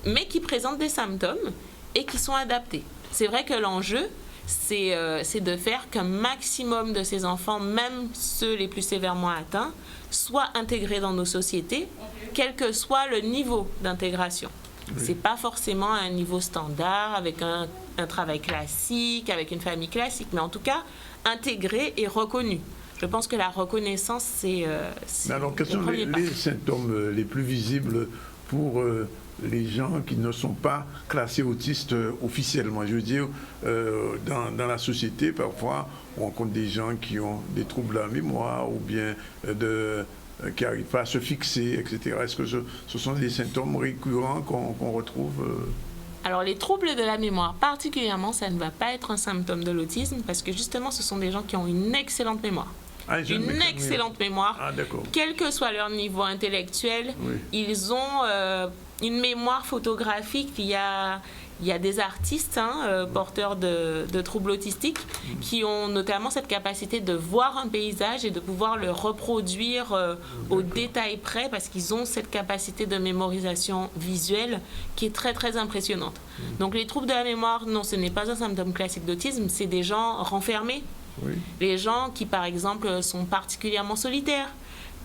Speaker 11: mais qui présentent des symptômes et qui sont adaptés. C'est vrai que l'enjeu, c'est de faire qu'un maximum de ces enfants, même ceux les plus sévèrement atteints, soient intégrés dans nos sociétés, quel que soit le niveau d'intégration. C'est pas forcément un niveau standard, avec un travail classique, avec une famille classique, mais en tout cas, intégré et reconnu. Je pense que la reconnaissance, c'est
Speaker 1: mais alors, quels sont les symptômes les plus visibles pour les gens qui ne sont pas classés autistes officiellement? Je veux dire, dans la société, parfois, on rencontre des gens qui ont des troubles de la mémoire ou bien qui n'arrivent pas à se fixer, etc. Est-ce que ce sont des symptômes récurrents qu'on retrouve
Speaker 11: Alors, les troubles de la mémoire, particulièrement, ça ne va pas être un symptôme de l'autisme, parce que justement, ce sont des gens qui ont une excellente mémoire. Une excellente mémoire. Quel que soit leur niveau intellectuel, ils ont une mémoire photographique. Il y a des artistes porteurs de troubles autistiques qui ont notamment cette capacité de voir un paysage et de pouvoir le reproduire au détail près, parce qu'ils ont cette capacité de mémorisation visuelle qui est très très impressionnante. Donc les troubles de la mémoire, non, ce n'est pas un symptôme classique d'autisme, c'est des gens renfermés. Les gens qui, par exemple, sont particulièrement solitaires,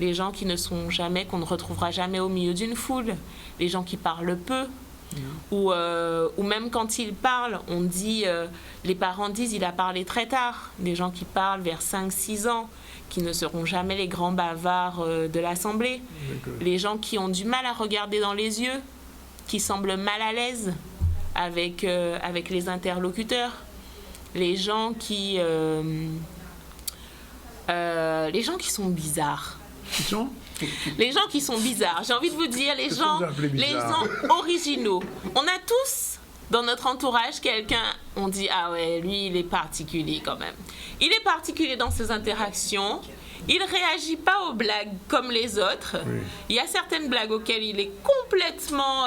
Speaker 11: les gens qui ne sont jamais, qu'on ne retrouvera jamais au milieu d'une foule, les gens qui parlent peu, ou même quand ils parlent, on dit, les parents disent il a parlé très tard, les gens qui parlent vers 5-6 ans, qui ne seront jamais les grands bavards de l'Assemblée, les gens qui ont du mal à regarder dans les yeux, qui semblent mal à l'aise avec les interlocuteurs, les gens qui sont bizarres. Les gens qui sont bizarres. J'ai envie de vous dire, les gens originaux. On a tous dans notre entourage quelqu'un, on dit ah ouais, lui il est particulier quand même. Il est particulier dans ses interactions. Il ne réagit pas aux blagues comme les autres. Il y a certaines blagues auxquelles il est complètement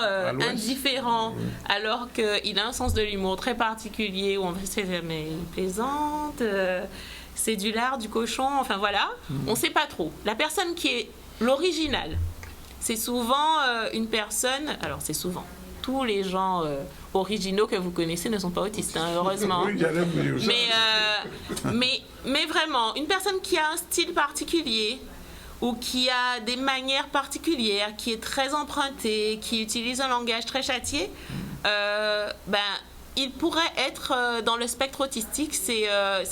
Speaker 11: indifférent, alors qu'il a un sens de l'humour très particulier, où on va se dire, mais il plaisante, c'est du lard, du cochon, enfin voilà. On ne sait pas trop. La personne qui est l'original, c'est souvent une personne, alors c'est souvent, tous les gens originaux que vous connaissez ne sont pas autistes, heureusement. Mais vraiment, une personne qui a un style particulier ou qui a des manières particulières, qui est très empruntée, qui utilise un langage très châtié, il pourrait être dans le spectre autistique. C'est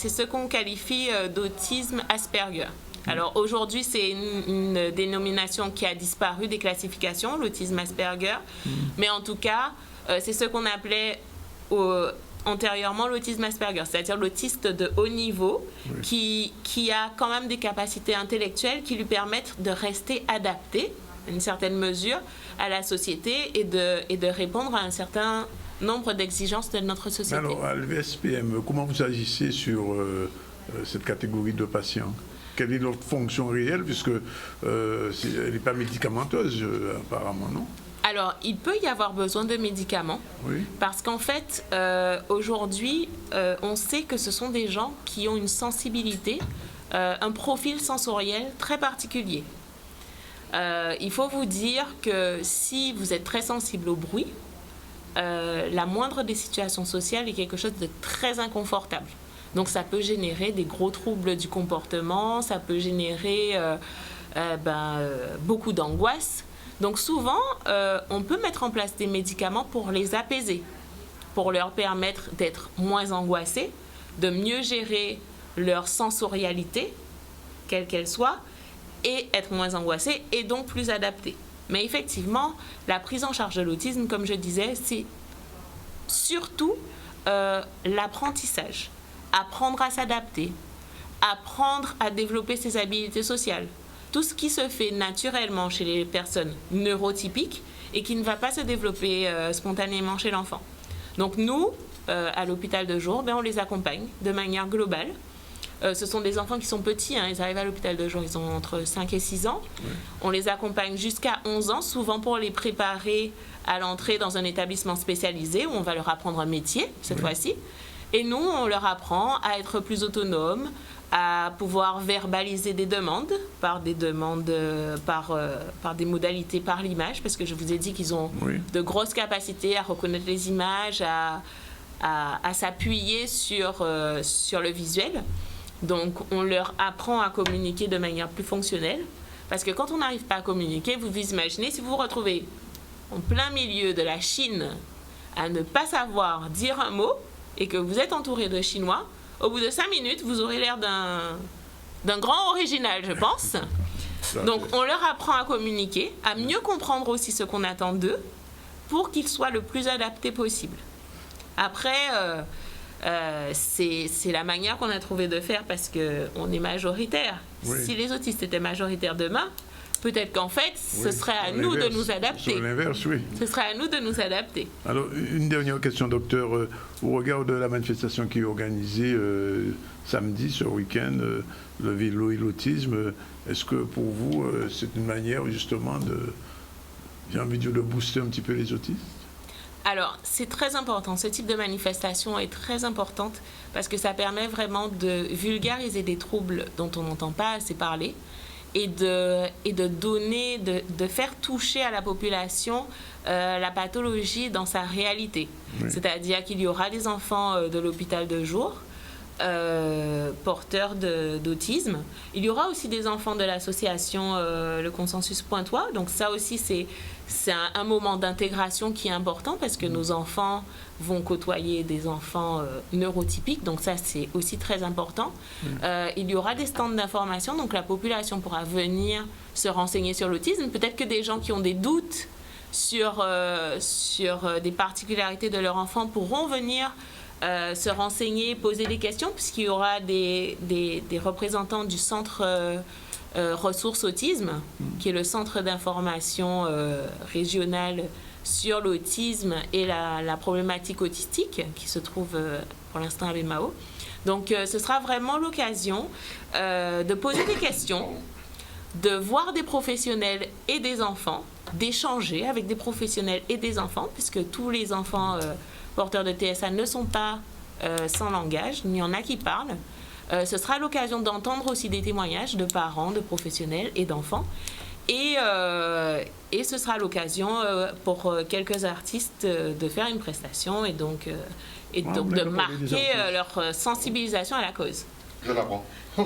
Speaker 11: ce qu'on qualifie d'autisme Asperger. Alors aujourd'hui, c'est une dénomination qui a disparu des classifications, l'autisme Asperger. Mais en tout cas, c'est ce qu'on appelait antérieurement l'autisme Asperger, c'est-à-dire l'autiste de haut niveau qui a quand même des capacités intellectuelles qui lui permettent de rester adapté, à une certaine mesure, à la société et de répondre à un certain nombre d'exigences de notre société.
Speaker 1: Alors, à l'ESPM, comment vous agissez sur cette catégorie de patients? Quelle est leur fonction réelle, puisque elle n'est pas médicamenteuse, apparemment, non?
Speaker 11: Alors, il peut y avoir besoin de médicaments, parce qu'en fait, aujourd'hui, on sait que ce sont des gens qui ont une sensibilité, un profil sensoriel très particulier. Il faut vous dire que si vous êtes très sensible au bruit, la moindre des situations sociales est quelque chose de très inconfortable. Donc ça peut générer des gros troubles du comportement, ça peut générer beaucoup d'angoisse. Donc souvent, on peut mettre en place des médicaments pour les apaiser, pour leur permettre d'être moins angoissés, de mieux gérer leur sensorialité, quelle qu'elle soit, et être moins angoissés et donc plus adaptés. Mais effectivement, la prise en charge de l'autisme, comme je disais, c'est surtout l'apprentissage. Apprendre à s'adapter, apprendre à développer ses habiletés sociales. Tout ce qui se fait naturellement chez les personnes neurotypiques et qui ne va pas se développer spontanément chez l'enfant. Donc nous, à l'hôpital de jour, on les accompagne de manière globale. Ce sont des enfants qui sont petits, ils arrivent à l'hôpital de jour, ils ont entre 5 et 6 ans. Oui. On les accompagne jusqu'à 11 ans, souvent pour les préparer à l'entrée dans un établissement spécialisé où on va leur apprendre un métier, cette fois-ci. Et nous, on leur apprend à être plus autonomes, à pouvoir verbaliser des demandes, par des modalités par l'image, parce que je vous ai dit qu'ils ont de grosses capacités à reconnaître les images, à s'appuyer sur le visuel. Donc, on leur apprend à communiquer de manière plus fonctionnelle. Parce que quand on n'arrive pas à communiquer, vous vous imaginez, si vous vous retrouvez en plein milieu de la Chine à ne pas savoir dire un mot et que vous êtes entouré de Chinois, au bout de 5 minutes, vous aurez l'air d'un grand original, je pense. Donc, on leur apprend à communiquer, à mieux comprendre aussi ce qu'on attend d'eux pour qu'ils soient le plus adaptés possible. Après... c'est la manière qu'on a trouvé de faire parce qu'on est majoritaire. Si les autistes étaient majoritaires demain, peut-être qu'en fait, ce serait à nous de nous adapter.
Speaker 1: Sur l'inverse,
Speaker 11: Ce serait à nous de nous adapter.
Speaker 1: Alors, une dernière question, docteur. Au regard de la manifestation qui est organisée samedi, ce week-end, le vélo et l'autisme, est-ce que pour vous, c'est une manière justement j'ai envie de dire, de booster un petit peu les autistes?
Speaker 11: Alors, c'est très important. Ce type de manifestation est très importante parce que ça permet vraiment de vulgariser des troubles dont on n'entend pas assez parler et de donner, de faire toucher à la population la pathologie dans sa réalité. C'est-à-dire qu'il y aura des enfants de l'hôpital de jour porteurs d'autisme. Il y aura aussi des enfants de l'association Le Consensus Pointois. Donc ça aussi, c'est un moment d'intégration qui est important parce que nos enfants vont côtoyer des enfants neurotypiques. Donc ça, c'est aussi très important. Il y aura des stands d'information. Donc la population pourra venir se renseigner sur l'autisme. Peut-être que des gens qui ont des doutes sur des particularités de leur enfant pourront venir se renseigner, poser des questions, puisqu'il y aura des représentants du centre ressources autisme, qui est le centre d'information régional sur l'autisme et la problématique autistique, qui se trouve pour l'instant à Bemao. Donc ce sera vraiment l'occasion de poser des questions, de voir des professionnels et des enfants, d'échanger avec des professionnels et des enfants, puisque tous les enfants porteurs de TSA ne sont pas sans langage, il y en a qui parlent. Ce sera l'occasion d'entendre aussi des témoignages de parents, de professionnels et d'enfants. Et ce sera l'occasion pour quelques artistes de faire une prestation et donc de marquer leur sensibilisation à la cause.
Speaker 2: Je l'apprends.
Speaker 1: Oui.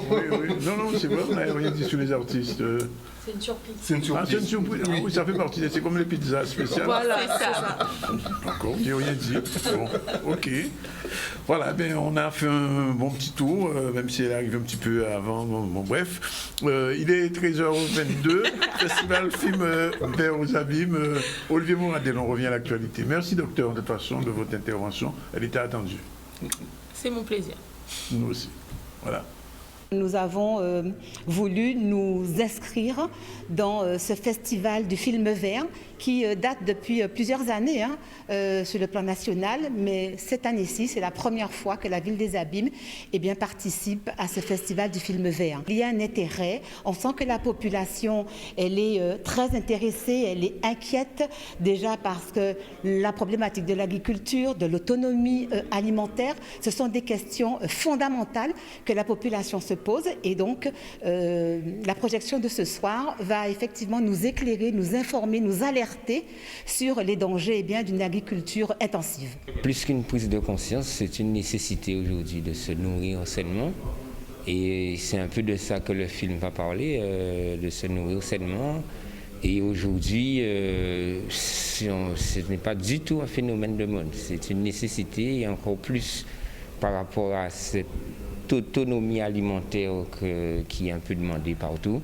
Speaker 1: Non, c'est vrai, on n'a rien dit sur les artistes.
Speaker 11: C'est une surprise.
Speaker 2: C'est une surprise.
Speaker 1: C'est une surprise. Oui, ça fait partie. C'est comme les pizzas spéciales.
Speaker 11: Voilà, c'est ça.
Speaker 1: D'accord, j'ai rien dit. Bon, ok. Voilà, on a fait un bon petit tour, même si elle arrive un petit peu avant. Bon, bref. Il est 13h22. Festival Film Vers aux Abîmes. Olivier Mouradel, on revient à l'actualité. Merci, docteur, de toute façon, de votre intervention. Elle était attendue.
Speaker 11: C'est mon plaisir.
Speaker 1: Nous aussi. Voilà.
Speaker 12: Nous avons voulu nous inscrire dans ce festival du film vert qui date depuis plusieurs années sur le plan national, mais cette année-ci, c'est la première fois que la Ville des Abîmes participe à ce festival du film vert. Il y a un intérêt, on sent que la population elle est très intéressée, elle est inquiète déjà parce que la problématique de l'agriculture, de l'autonomie alimentaire, ce sont des questions fondamentales que la population se pose et donc la projection de ce soir va effectivement nous éclairer, nous informer, nous alerter sur les dangers d'une agriculture intensive.
Speaker 13: Plus qu'une prise de conscience, c'est une nécessité aujourd'hui de se nourrir sainement. Et c'est un peu de ça que le film va parler, de se nourrir sainement. Et aujourd'hui, ce n'est pas du tout un phénomène de mode, c'est une nécessité et encore plus par rapport à cette autonomie alimentaire qui est un peu demandée partout.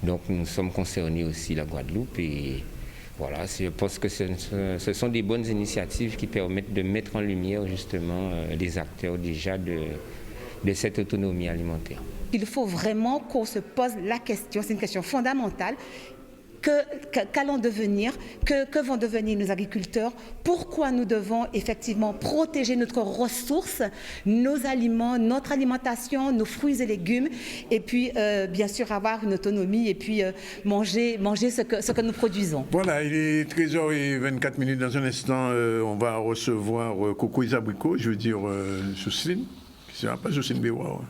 Speaker 13: Donc nous sommes concernés aussi la Guadeloupe et voilà, je pense que ce sont des bonnes initiatives qui permettent de mettre en lumière justement les acteurs déjà de cette autonomie alimentaire.
Speaker 12: Il faut vraiment qu'on se pose la question, c'est une question fondamentale. Qu'allons devenir, que vont devenir nos agriculteurs, pourquoi nous devons effectivement protéger notre ressource, nos aliments, notre alimentation, nos fruits et légumes, et puis bien sûr avoir une autonomie et puis manger ce que nous produisons.
Speaker 1: Voilà, il est 13h24 dans un instant, on va recevoir Coco Isabriko, je veux dire Jocelyne, c'est pas Jocelyne Béroir.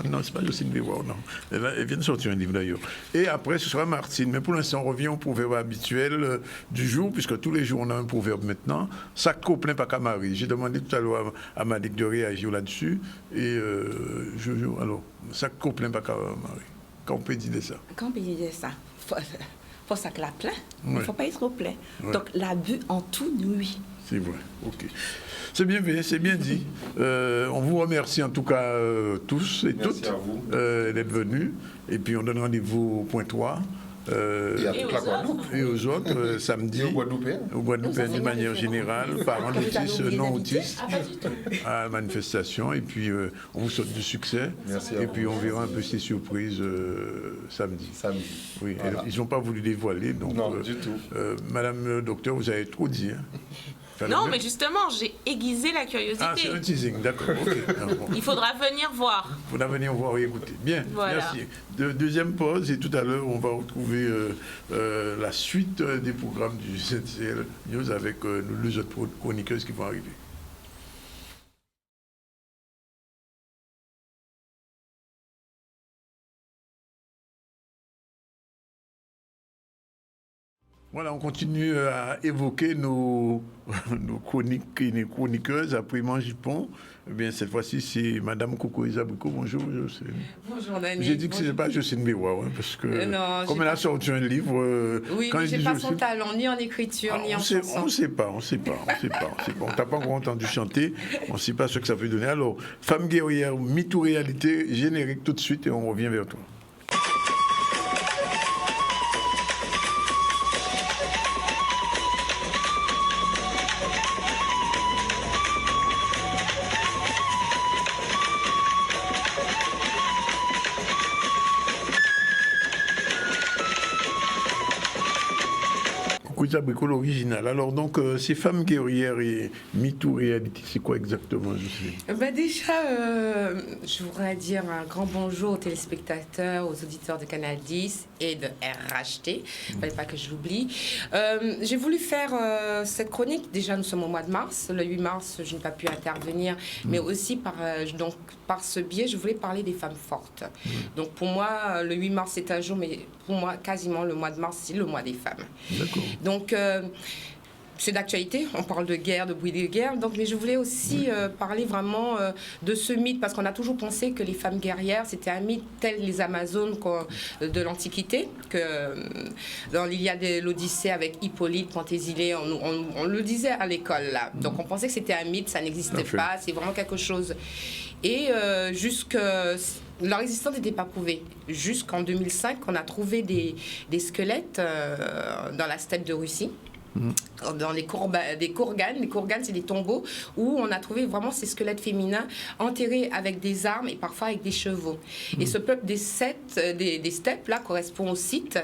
Speaker 1: Non, c'est pas Jocelyne Béroir, non. Elle vient de sortir un livre d'ailleurs. Et après, ce sera Martine. Mais pour l'instant, on revient au proverbe habituel du jour, puisque tous les jours, on a un proverbe maintenant. Sac copain, pas qu'à Marie. J'ai demandé tout à l'heure à Malik de réagir là-dessus. Et alors, sac copain, pas qu'à Marie. Quand on peut dire ça?
Speaker 10: Quand on peut dire ça, faut sac la plein. Il ne faut pas être trop plein.
Speaker 1: Ouais.
Speaker 10: Donc, l'abus en tout nuit.
Speaker 1: C'est vrai, ok. C'est bien dit. On vous remercie en tout cas tous et toutes d'être venus. Et puis on donne rendez-vous au point 3.
Speaker 2: Et à toute la Guadeloupe.
Speaker 1: Et aux autres, samedi.
Speaker 2: Aux Guadeloupéens.
Speaker 1: Aux Guadeloupéens d'une manière générale, parents autistes, non autistes, à la manifestation. Et puis on vous souhaite du succès.
Speaker 2: Merci
Speaker 1: et puis on verra un peu ces surprises samedi. Oui, voilà. Ils n'ont pas voulu dévoiler. Donc,
Speaker 2: non, du tout.
Speaker 1: Madame le docteur, vous avez trop dit.
Speaker 11: Non, mais justement, j'ai aiguisé la curiosité.
Speaker 1: Ah, c'est un teasing, d'accord. Okay.
Speaker 11: Il faudra venir voir.
Speaker 1: Il faudra venir voir et écouter. Bien, voilà. Merci. Deuxième pause et tout à l'heure, on va retrouver la suite des programmes du CNCL News avec les autres chroniqueuses qui vont arriver. Voilà, on continue à évoquer nos chroniques et nos chroniqueuses après Mangipon. Eh bien, cette fois-ci, c'est Madame Coco Isabriko. Bonjour, Jocelyne.
Speaker 14: Bonjour, Dani.
Speaker 1: J'ai dit que ce n'est pas Jocelyne Béroir, parce que comme elle a sorti un livre...
Speaker 14: oui, mais je n'ai pas son talent, ni en écriture, ni en chanson.
Speaker 1: On ne sait pas. On ne t'a pas encore entendu chanter. On ne sait pas ce que ça peut donner. Alors, Femme guerrière, MeToo réalité, générique tout de suite et on revient vers toi. Isabriko, l'original. Alors donc, ces femmes guerrières et MeToo Reality, c'est quoi exactement, je sais?
Speaker 14: Déjà, je voudrais dire un grand bonjour aux téléspectateurs, aux auditeurs de Canal 10 et de RHT. Il ne fallait pas que je l'oublie. J'ai voulu faire cette chronique. Déjà, nous sommes au mois de mars. Le 8 mars, je n'ai pas pu intervenir. Mais aussi, par ce biais, je voulais parler des femmes fortes. Donc, pour moi, le 8 mars, c'est un jour, mais pour moi, quasiment le mois de mars, c'est le mois des femmes.
Speaker 1: D'accord.
Speaker 14: Donc, c'est d'actualité, on parle de guerre, de bruit de guerre, donc, mais je voulais aussi parler vraiment de ce mythe, parce qu'on a toujours pensé que les femmes guerrières, c'était un mythe tel les Amazones de l'Antiquité, que dans l'Iliade et l'Odyssée avec Hippolyte, Pentésilée, on le disait à l'école, là. Donc on pensait que c'était un mythe, ça n'existait pas, c'est vraiment quelque chose. Et leur existence n'était pas prouvée. Jusqu'en 2005, on a trouvé des squelettes dans la steppe de Russie. dans des kourganes. Les kourganes, c'est des tombeaux où on a trouvé vraiment ces squelettes féminins enterrés avec des armes et parfois avec des chevaux. Et ce peuple des steppes, là, correspond au site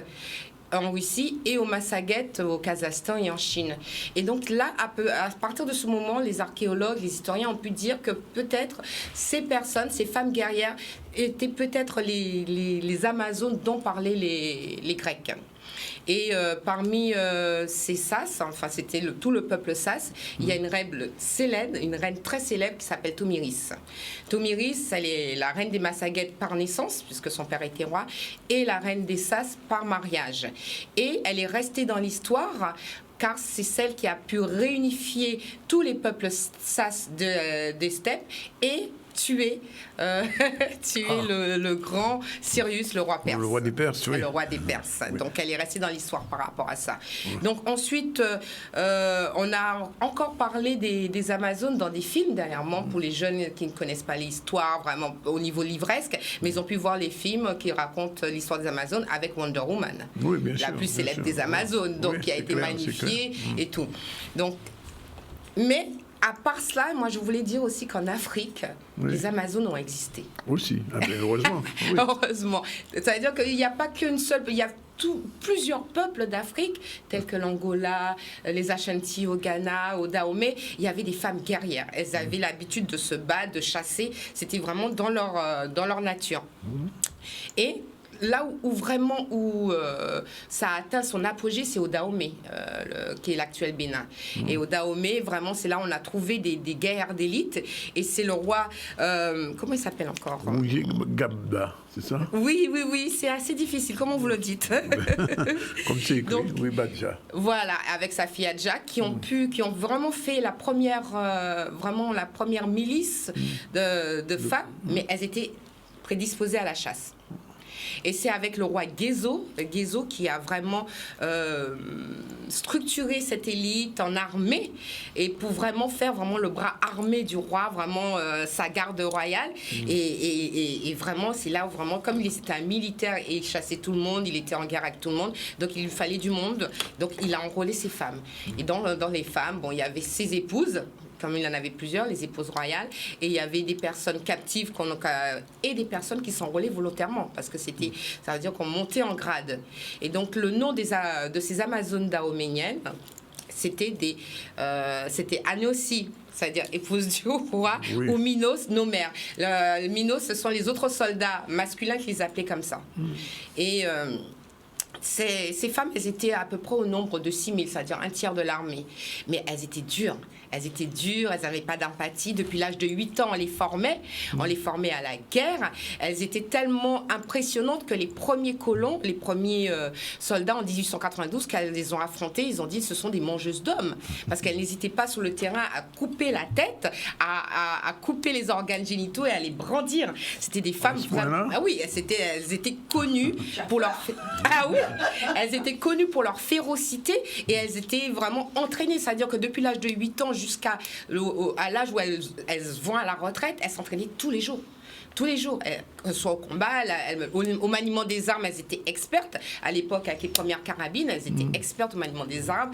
Speaker 14: en Russie et au Massaguettes au Kazakhstan et en Chine. Et donc là, à partir de ce moment, les archéologues, les historiens ont pu dire que peut-être ces personnes, ces femmes guerrières, étaient peut-être les Amazones dont parlaient les Grecs. Et parmi ces Sas, enfin c'était tout le peuple Sas, il y a une reine très célèbre qui s'appelle Tomiris. Tomiris, elle est la reine des Massaguettes par naissance, puisque son père était roi, et la reine des Sas par mariage. Et elle est restée dans l'histoire car c'est celle qui a pu réunifier tous les peuples Sas des steppes et tuer le grand Cyrus, le roi perse.
Speaker 1: Le roi des Perses, oui.
Speaker 14: Le roi des Perses. Oui. Donc elle est restée dans l'histoire par rapport à ça. Oui. Donc ensuite, on a encore parlé des Amazones dans des films dernièrement, pour les jeunes qui ne connaissent pas l'histoire vraiment au niveau livresque, mais ils ont pu voir les films qui racontent l'histoire des Amazones avec Wonder Woman,
Speaker 1: oui, bien
Speaker 14: la
Speaker 1: sûr,
Speaker 14: plus célèbre des Amazones, donc qui a été magnifiée et tout. Donc, mais à part cela, moi je voulais dire aussi qu'en Afrique, les Amazones ont existé.
Speaker 1: Aussi, heureusement.
Speaker 14: Oui. Heureusement. Ça veut dire qu'il n'y a pas qu'une seule, il y a plusieurs peuples d'Afrique, tels que l'Angola, les Ashanti au Ghana, au Dahomey. Il y avait des femmes guerrières. Elles avaient l'habitude de se battre, de chasser. C'était vraiment dans leur nature. Et là où ça a atteint son apogée, c'est au Dahomey, qui est l'actuel Bénin. Et au Dahomey, vraiment, c'est là où on a trouvé des guerrières d'élite. Et c'est le roi, comment il s'appelle encore?
Speaker 1: Gabba, c'est ça?
Speaker 14: Oui, c'est assez difficile. Comment vous le dites?
Speaker 1: Comme c'est écrit, oui, Badja.
Speaker 14: Voilà, avec sa fille Adja, qui ont vraiment fait la première milice de femmes, mais elles étaient prédisposées à la chasse. Et c'est avec le roi Gézo qui a vraiment structuré cette élite en armée et pour vraiment faire vraiment le bras armé du roi, vraiment sa garde royale. Et vraiment, c'est là où vraiment, comme il était un militaire et il chassait tout le monde, il était en guerre avec tout le monde, donc il lui fallait du monde. Donc il a enrôlé ses femmes. Et dans les femmes, il y avait ses épouses, comme il en avait plusieurs, les épouses royales, et il y avait des personnes captives et des personnes qui s'enrôlaient volontairement, parce que ça veut dire qu'on montait en grade. Et donc le nom de ces Amazones dahoméniennes, c'était Anossi, c'est-à-dire épouse du roi, ou Minos, nos mères. Minos, ce sont les autres soldats masculins qui les appelaient comme ça. Et ces femmes, elles étaient à peu près au nombre de 6 000, c'est-à-dire un tiers de l'armée. Mais elles étaient dures, elles n'avaient pas d'empathie. Depuis l'âge de 8 ans, on les formait à la guerre. Elles étaient tellement impressionnantes que les premiers colons, les premiers soldats en 1892, qu'elles les ont affrontés, ils ont dit ce sont des mangeuses d'hommes. Parce qu'elles n'hésitaient pas sur le terrain à couper la tête, à couper les organes génitaux et à les brandir. C'était des femmes vraiment... Ah oui, elles étaient connues pour leur... Ah oui, elles étaient connues pour leur férocité et elles étaient vraiment entraînées. C'est-à-dire que depuis l'âge de 8 ans jusqu'à l'âge où elles vont à la retraite, elles s'entraînaient tous les jours. Tous les jours, soit au combat, au maniement des armes, elles étaient expertes. À l'époque, avec les premières carabines, elles étaient expertes au maniement des armes,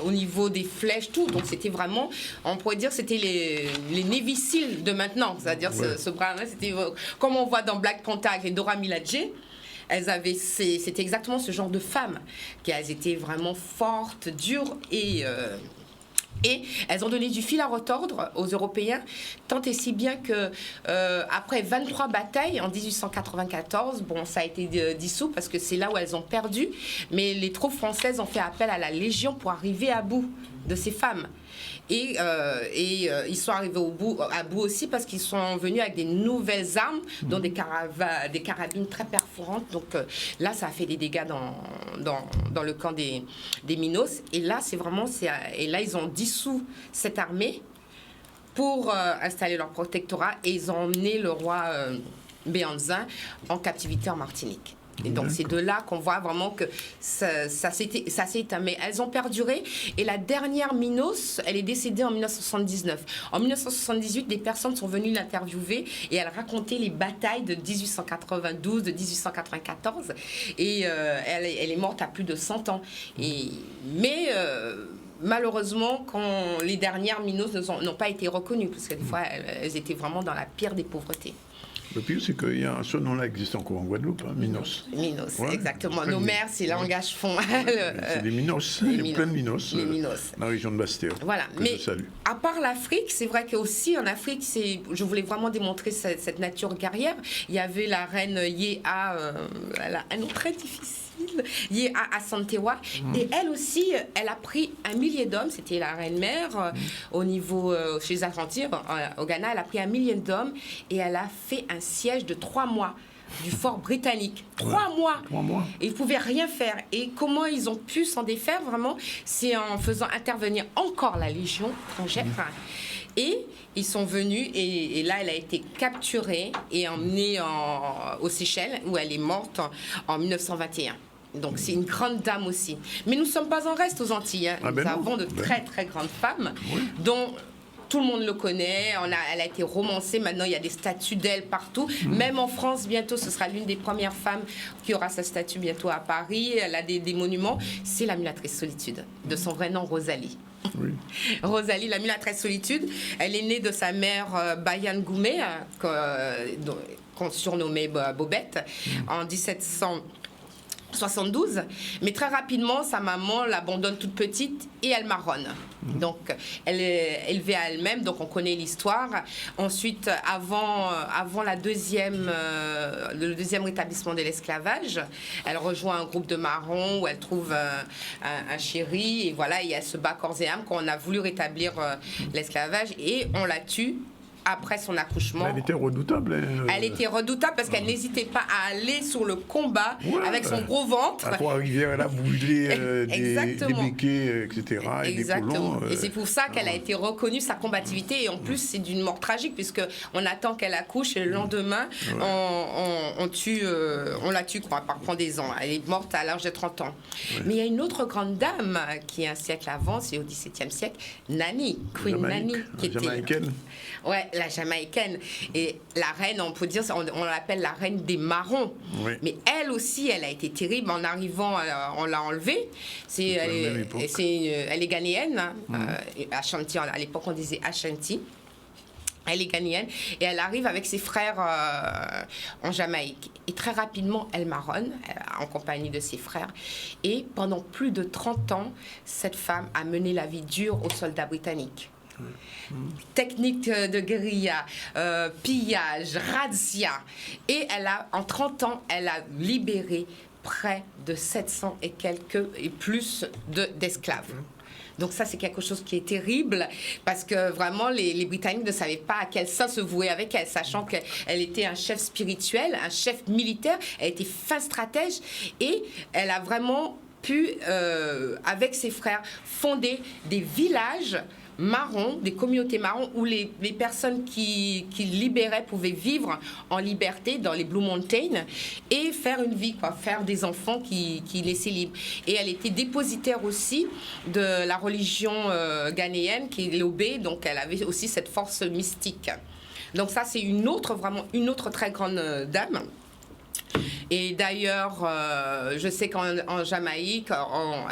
Speaker 14: au niveau des flèches, tout. Donc c'était vraiment, on pourrait dire, c'était les Navy Seals de maintenant. C'est-à-dire ce bras-là, c'était comme on voit dans Black Panther avec les Dora Milaje. C'était exactement ce genre de femmes, qu'elles étaient vraiment fortes, dures et elles ont donné du fil à retordre aux Européens, tant et si bien que après 23 batailles en 1894, ça a été dissous parce que c'est là où elles ont perdu, mais les troupes françaises ont fait appel à la Légion pour arriver à bout de ces femmes. Et ils sont arrivés à bout aussi parce qu'ils sont venus avec des nouvelles armes, dont des carabines très perforantes. Donc là, ça a fait des dégâts dans le camp des Minos. Et là, ils ont dissous cette armée pour installer leur protectorat et ils ont emmené le roi Béhanzin en captivité en Martinique. Et donc, c'est de là qu'on voit vraiment que ça s'est éteint. Mais elles ont perduré. Et la dernière Minos, elle est décédée en 1979. En 1978, des personnes sont venues l'interviewer et elle racontait les batailles de 1892, de 1894. Et elle est morte à plus de 100 ans. Mais malheureusement, quand les dernières Minos n'ont pas été reconnues, parce que des fois, elles étaient vraiment dans la pire des pauvretés.
Speaker 1: Le pire, c'est que ce nom-là existe encore en Guadeloupe, hein, Minos.
Speaker 14: Minos, ouais, exactement. Nos mères, c'est langage fond.
Speaker 1: C'est des Minos, il y a plein de Minos, dans la région de Bastia.
Speaker 14: Voilà, mais à part l'Afrique, c'est vrai qu'aussi en Afrique, je voulais vraiment démontrer cette nature guerrière. Il y avait la reine Yéa, elle a un nom très difficile. Yéa Asantewaa, et elle aussi, elle a pris 1 millier d'hommes, c'était la reine-mère au niveau, chez les Argentines, au Ghana, elle a pris 1 millier d'hommes et elle a fait un siège de 3 mois du fort britannique. 3 mois.
Speaker 1: 3 mois. Et
Speaker 14: ils ne pouvaient rien faire. Et comment ils ont pu s'en défaire, vraiment, c'est en faisant intervenir encore la Légion étrangère. Et ils sont venus, et là, elle a été capturée et emmenée aux Seychelles, où elle est morte en 1921. Donc, c'est une grande dame aussi. Mais nous ne sommes pas en reste aux Antilles. Hein. Nous avons de très, très grandes femmes, dont tout le monde le connaît. Elle a été romancée. Maintenant, il y a des statues d'elle partout. Même en France, bientôt, ce sera l'une des premières femmes qui aura sa statue bientôt à Paris. Elle a des monuments. C'est la Mulatrice Solitude, de son vrai nom, Rosalie. Oui. Rosalie, la Mulatrice Solitude, elle est née de sa mère Bayan Goumé, qu'on surnommait Bobette, en 1772, mais très rapidement, sa maman l'abandonne toute petite et elle marronne. Donc, elle est élevée à elle-même, donc on connaît l'histoire. Ensuite, avant le deuxième rétablissement de l'esclavage, elle rejoint un groupe de marrons où elle trouve un chéri, et voilà, et elle se bat corps et âme quand on a voulu rétablir l'esclavage, et on la tue après son accouchement.
Speaker 1: Elle était redoutable.
Speaker 14: Elle était redoutable parce qu'elle n'hésitait pas à aller sur le combat avec son gros ventre.
Speaker 1: À Trois-Rivières, elle a brûlé des béquets, etc.
Speaker 14: Exactement.
Speaker 1: Et
Speaker 14: c'est pour ça qu'elle a été reconnue, sa combativité. Et en plus, c'est d'une mort tragique puisqu'on attend qu'elle accouche et le lendemain, on la tue par pendaison. Elle est morte à l'âge de 30 ans. Mais il y a une autre grande dame qui est un siècle avant, c'est au XVIIe siècle, Nani, Queen Nani.
Speaker 1: Jamaïcaine.
Speaker 14: Ouais, la Jamaïcaine. Et la reine, on peut dire, on l'appelle la reine des marrons. Oui. Mais elle aussi, elle a été terrible. En arrivant, on l'a enlevée. Elle est ghanéenne. Ashanti, à l'époque, on disait Ashanti. Elle est ghanéenne et elle arrive avec ses frères en Jamaïque. Et très rapidement, elle marronne en compagnie de ses frères. Et pendant plus de 30 ans, cette femme a mené la vie dure aux soldats britanniques. Technique de guérilla, pillage, razzia. Et en 30 ans, elle a libéré près de 700 et plus d'esclaves. Donc ça, c'est quelque chose qui est terrible parce que vraiment, les Britanniques ne savaient pas à quel saint se vouer avec elle, sachant qu'elle était un chef spirituel, un chef militaire, elle était fin stratège et elle a vraiment pu, avec ses frères, fonder des villages marrons, des communautés marrons où les personnes qui libéraient pouvaient vivre en liberté dans les Blue Mountains et faire une vie, faire des enfants qui laissaient libres. Et elle était dépositaire aussi de la religion ghanéenne qui est l'Obé, donc elle avait aussi cette force mystique. Donc ça, c'est une autre très grande dame. Et d'ailleurs, je sais qu'en Jamaïque,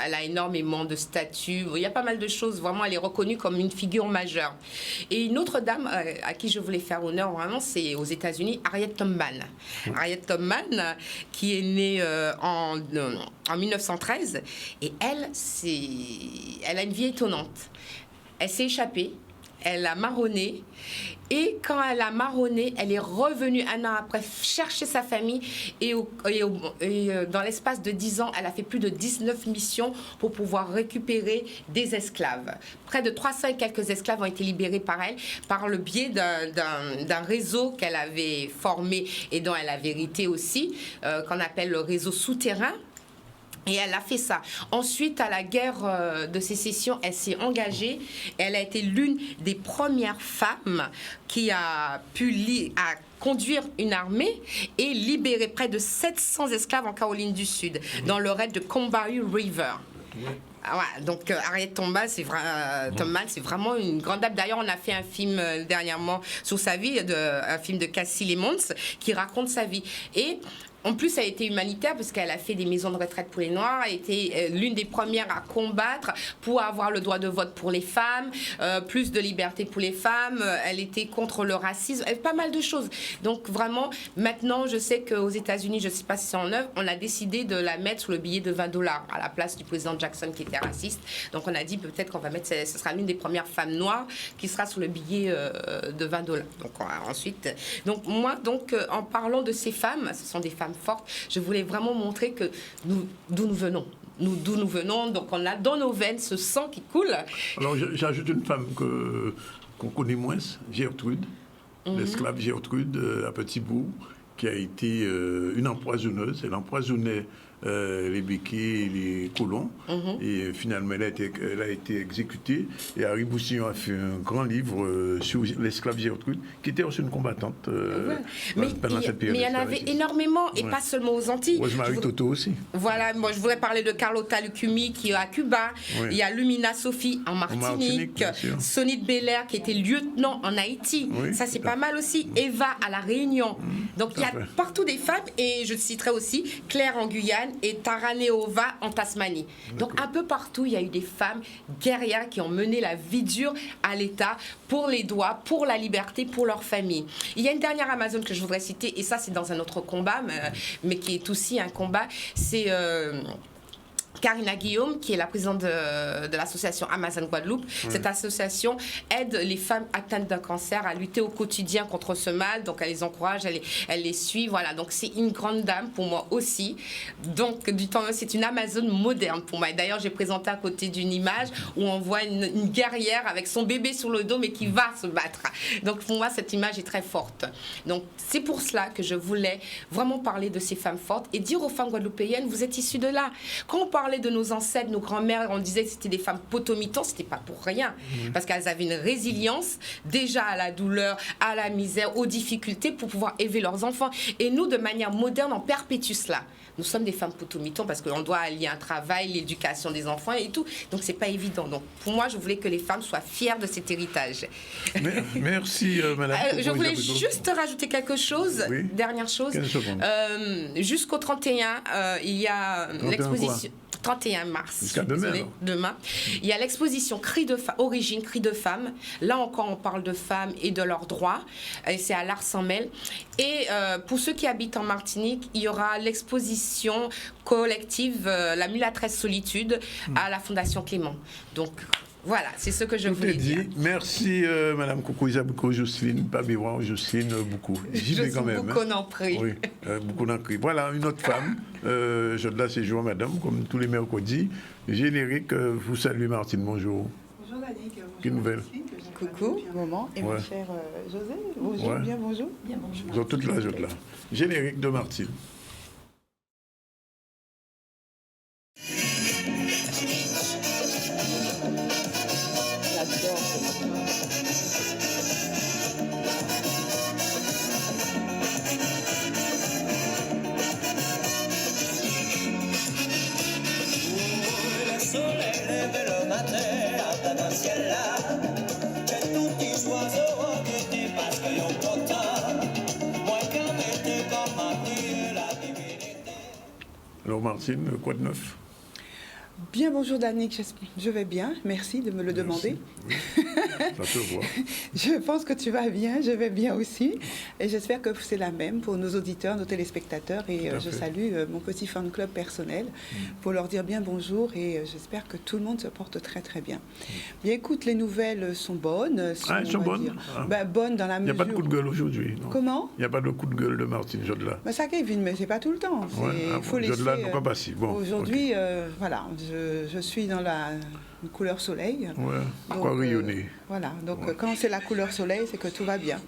Speaker 14: elle a énormément de statues. Il y a pas mal de choses. Vraiment, elle est reconnue comme une figure majeure. Et une autre dame à qui je voulais faire honneur, vraiment, c'est aux États-Unis, Harriet Tubman. Harriet Tubman, qui est née en 1913. Et elle a une vie étonnante. Elle s'est échappée. Elle a marronné et quand elle a marronné, elle est revenue un an après chercher sa famille et dans l'espace de 10 ans, elle a fait plus de 19 missions pour pouvoir récupérer des esclaves. Près de 300 et quelques esclaves ont été libérés par elle par le biais d'un réseau qu'elle avait formé et dont elle avait hérité aussi, qu'on appelle le réseau souterrain. Et elle a fait ça. Ensuite, à la guerre de sécession, elle s'est engagée. Elle a été l'une des premières femmes qui a pu conduire une armée et libérer près de 700 esclaves en Caroline du Sud, dans le raid de Combahee River. Ah ouais, donc Harriet Tubman, c'est vraiment une grande dame. D'ailleurs, on a fait un film dernièrement sur sa vie, un film de Cassie Lemons qui raconte sa vie. Et en plus, elle a été humanitaire parce qu'elle a fait des maisons de retraite pour les Noirs. Elle a été l'une des premières à combattre pour avoir le droit de vote pour les femmes, plus de liberté pour les femmes. Elle était contre le racisme. Elle fait pas mal de choses. Donc vraiment, maintenant, je sais qu'aux États-Unis, je ne sais pas si c'est en œuvre, on a décidé de la mettre sur le billet de $20 à la place du président Jackson qui était raciste. Donc on a dit peut-être qu'on va mettre, ce sera l'une des premières femmes noires qui sera sur le billet de $20. Donc ensuite, donc moi, en parlant de ces femmes, ce sont des femmes forte, je voulais vraiment montrer que d'où nous venons. D'où nous venons, donc on a dans nos veines ce sang qui coule.
Speaker 1: Alors j'ajoute une femme qu'on connaît moins, Gertrude, l'esclave Gertrude à Petit-Bourg, qui a été une empoisonneuse. Elle empoisonnait les béquets et les colons. Et finalement, elle a été exécutée. Et Harry Boussillon a fait un grand livre sur l'esclave Gertrude, qui était aussi une combattante pendant cette période.
Speaker 14: Mais il y en avait énormément, et pas seulement aux Antilles.
Speaker 1: Rosemary Toto aussi.
Speaker 14: Voilà, moi je voudrais parler de Carlota Lucumi, qui est à Cuba. Il y a Lumina Sophie en Martinique. Sonny Belair, qui était lieutenant en Haïti. Ça, c'est pas mal aussi. Eva à La Réunion. Donc, il y a partout des femmes. Et je citerai aussi Claire en Guyane et Taraneova en Tasmanie. Donc un peu partout, il y a eu des femmes guerrières qui ont mené la vie dure à l'État pour les droits, pour la liberté, pour leur famille. Il y a une dernière Amazone que je voudrais citer, et ça c'est dans un autre combat, mais qui est aussi un combat, c'est... Karina Guillaume, qui est la présidente de l'association Amazon Guadeloupe. Cette association aide les femmes atteintes d'un cancer à lutter au quotidien contre ce mal. Donc, elle les encourage, elle les suit. Voilà, donc c'est une grande dame pour moi aussi. Donc, c'est une Amazone moderne pour moi. D'ailleurs, j'ai présenté à côté d'une image où on voit une guerrière avec son bébé sur le dos, mais qui va se battre. Donc, pour moi, cette image est très forte. Donc, c'est pour cela que je voulais vraiment parler de ces femmes fortes et dire aux femmes guadeloupéennes, vous êtes issues de là. Quand on parlait de nos ancêtres, nos grands-mères, on disait que c'était des femmes potomitans, c'était pas pour rien, parce qu'elles avaient une résilience déjà à la douleur, à la misère, aux difficultés pour pouvoir élever leurs enfants. Et nous, de manière moderne, on perpétue cela. Nous sommes des femmes potomitans parce qu'on doit allier un travail, l'éducation des enfants et tout. Donc, c'est pas évident. Donc, pour moi, je voulais que les femmes soient fières de cet héritage.
Speaker 1: Merci, madame.
Speaker 14: Je voulais juste rajouter quelque chose. Dernière chose. Jusqu'au 31, il y a l'exposition. 31 mars, demain. Il y a l'exposition Origine, Cris de femmes. Là encore, on parle de femmes et de leurs droits. Et c'est à l'Art sans mêle. Et pour ceux qui habitent en Martinique, il y aura l'exposition collective La Mulâtresse Solitude à la Fondation Clément. Donc, voilà, c'est ce que je voulais dire.
Speaker 1: Merci, Madame Coco Isabouko, Jocelyne, pas Miroir, Jocelyne, beaucoup. J'y vais quand même.
Speaker 14: Beaucoup n'en prie.
Speaker 1: Oui, beaucoup n'en prie. Voilà, une autre femme, je de la séjour, madame, comme tous les mercredis. Générique, vous saluez Martine, bonjour.
Speaker 15: Bonjour Danick.
Speaker 1: Quelle nouvelle?
Speaker 15: Coucou. Moment. Et mon cher José, bonjour, bien bonjour. Bien bonjour.
Speaker 1: Ils ont toute la joute là. Générique de Martine. Alors Martine, quoi de neuf?
Speaker 15: Bien, bonjour Danick, je vais bien, merci de me le demander.
Speaker 1: Oui, ça se voit.
Speaker 15: Je pense que tu vas bien, je vais bien aussi. Et j'espère que c'est la même pour nos auditeurs, nos téléspectateurs. Et je salue mon petit fan club personnel pour leur dire bien bonjour. Et j'espère que tout le monde se porte très très bien. Bien, écoute, les nouvelles sont bonnes.
Speaker 1: Elles sont bonnes
Speaker 15: bonnes dans la mesure...
Speaker 1: Il n'y a pas de coup de gueule aujourd'hui.
Speaker 15: Comment?
Speaker 1: Il n'y a pas de coup de gueule de Martine Jodelat.
Speaker 15: Ça, Kevin, mais c'est pas tout le temps.
Speaker 1: Il faut laisser... Jodelat, pourquoi pas si. Bon,
Speaker 15: aujourd'hui, voilà... Je suis dans la couleur soleil.
Speaker 1: Ouais, quoi rayonner.
Speaker 15: Voilà, donc quand c'est la couleur soleil, c'est que tout va bien.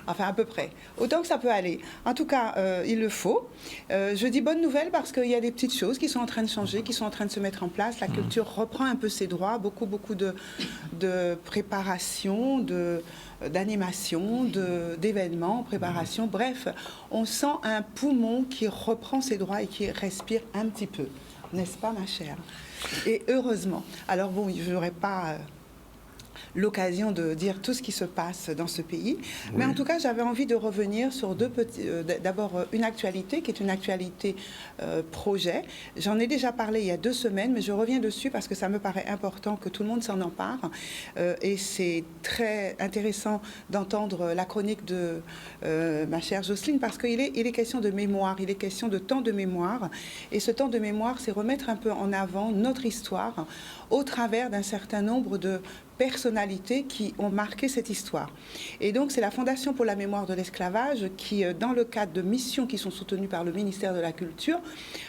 Speaker 15: Enfin, à peu près. Autant que ça peut aller. En tout cas, il le faut. Je dis bonne nouvelle parce qu'il y a des petites choses qui sont en train de changer, qui sont en train de se mettre en place. La culture reprend un peu ses droits, beaucoup de préparation, d'animation, d'événements, préparation. Bref, on sent un poumon qui reprend ses droits et qui respire un petit peu. N'est-ce pas, ma chère? Et heureusement. Alors bon, je n'aurais pas l'occasion de dire tout ce qui se passe dans ce pays. Mais en tout cas, j'avais envie de revenir sur deux petits... D'abord, une actualité qui est une actualité projet. J'en ai déjà parlé il y a 2 semaines, mais je reviens dessus parce que ça me paraît important que tout le monde s'en empare. Et c'est très intéressant d'entendre la chronique de ma chère Jocelyne parce qu'il est question de mémoire, il est question de temps de mémoire. Et ce temps de mémoire, c'est remettre un peu en avant notre histoire au travers d'un certain nombre de personnalités qui ont marqué cette histoire. Et donc, c'est la Fondation pour la mémoire de l'esclavage qui, dans le cadre de missions qui sont soutenues par le ministère de la Culture,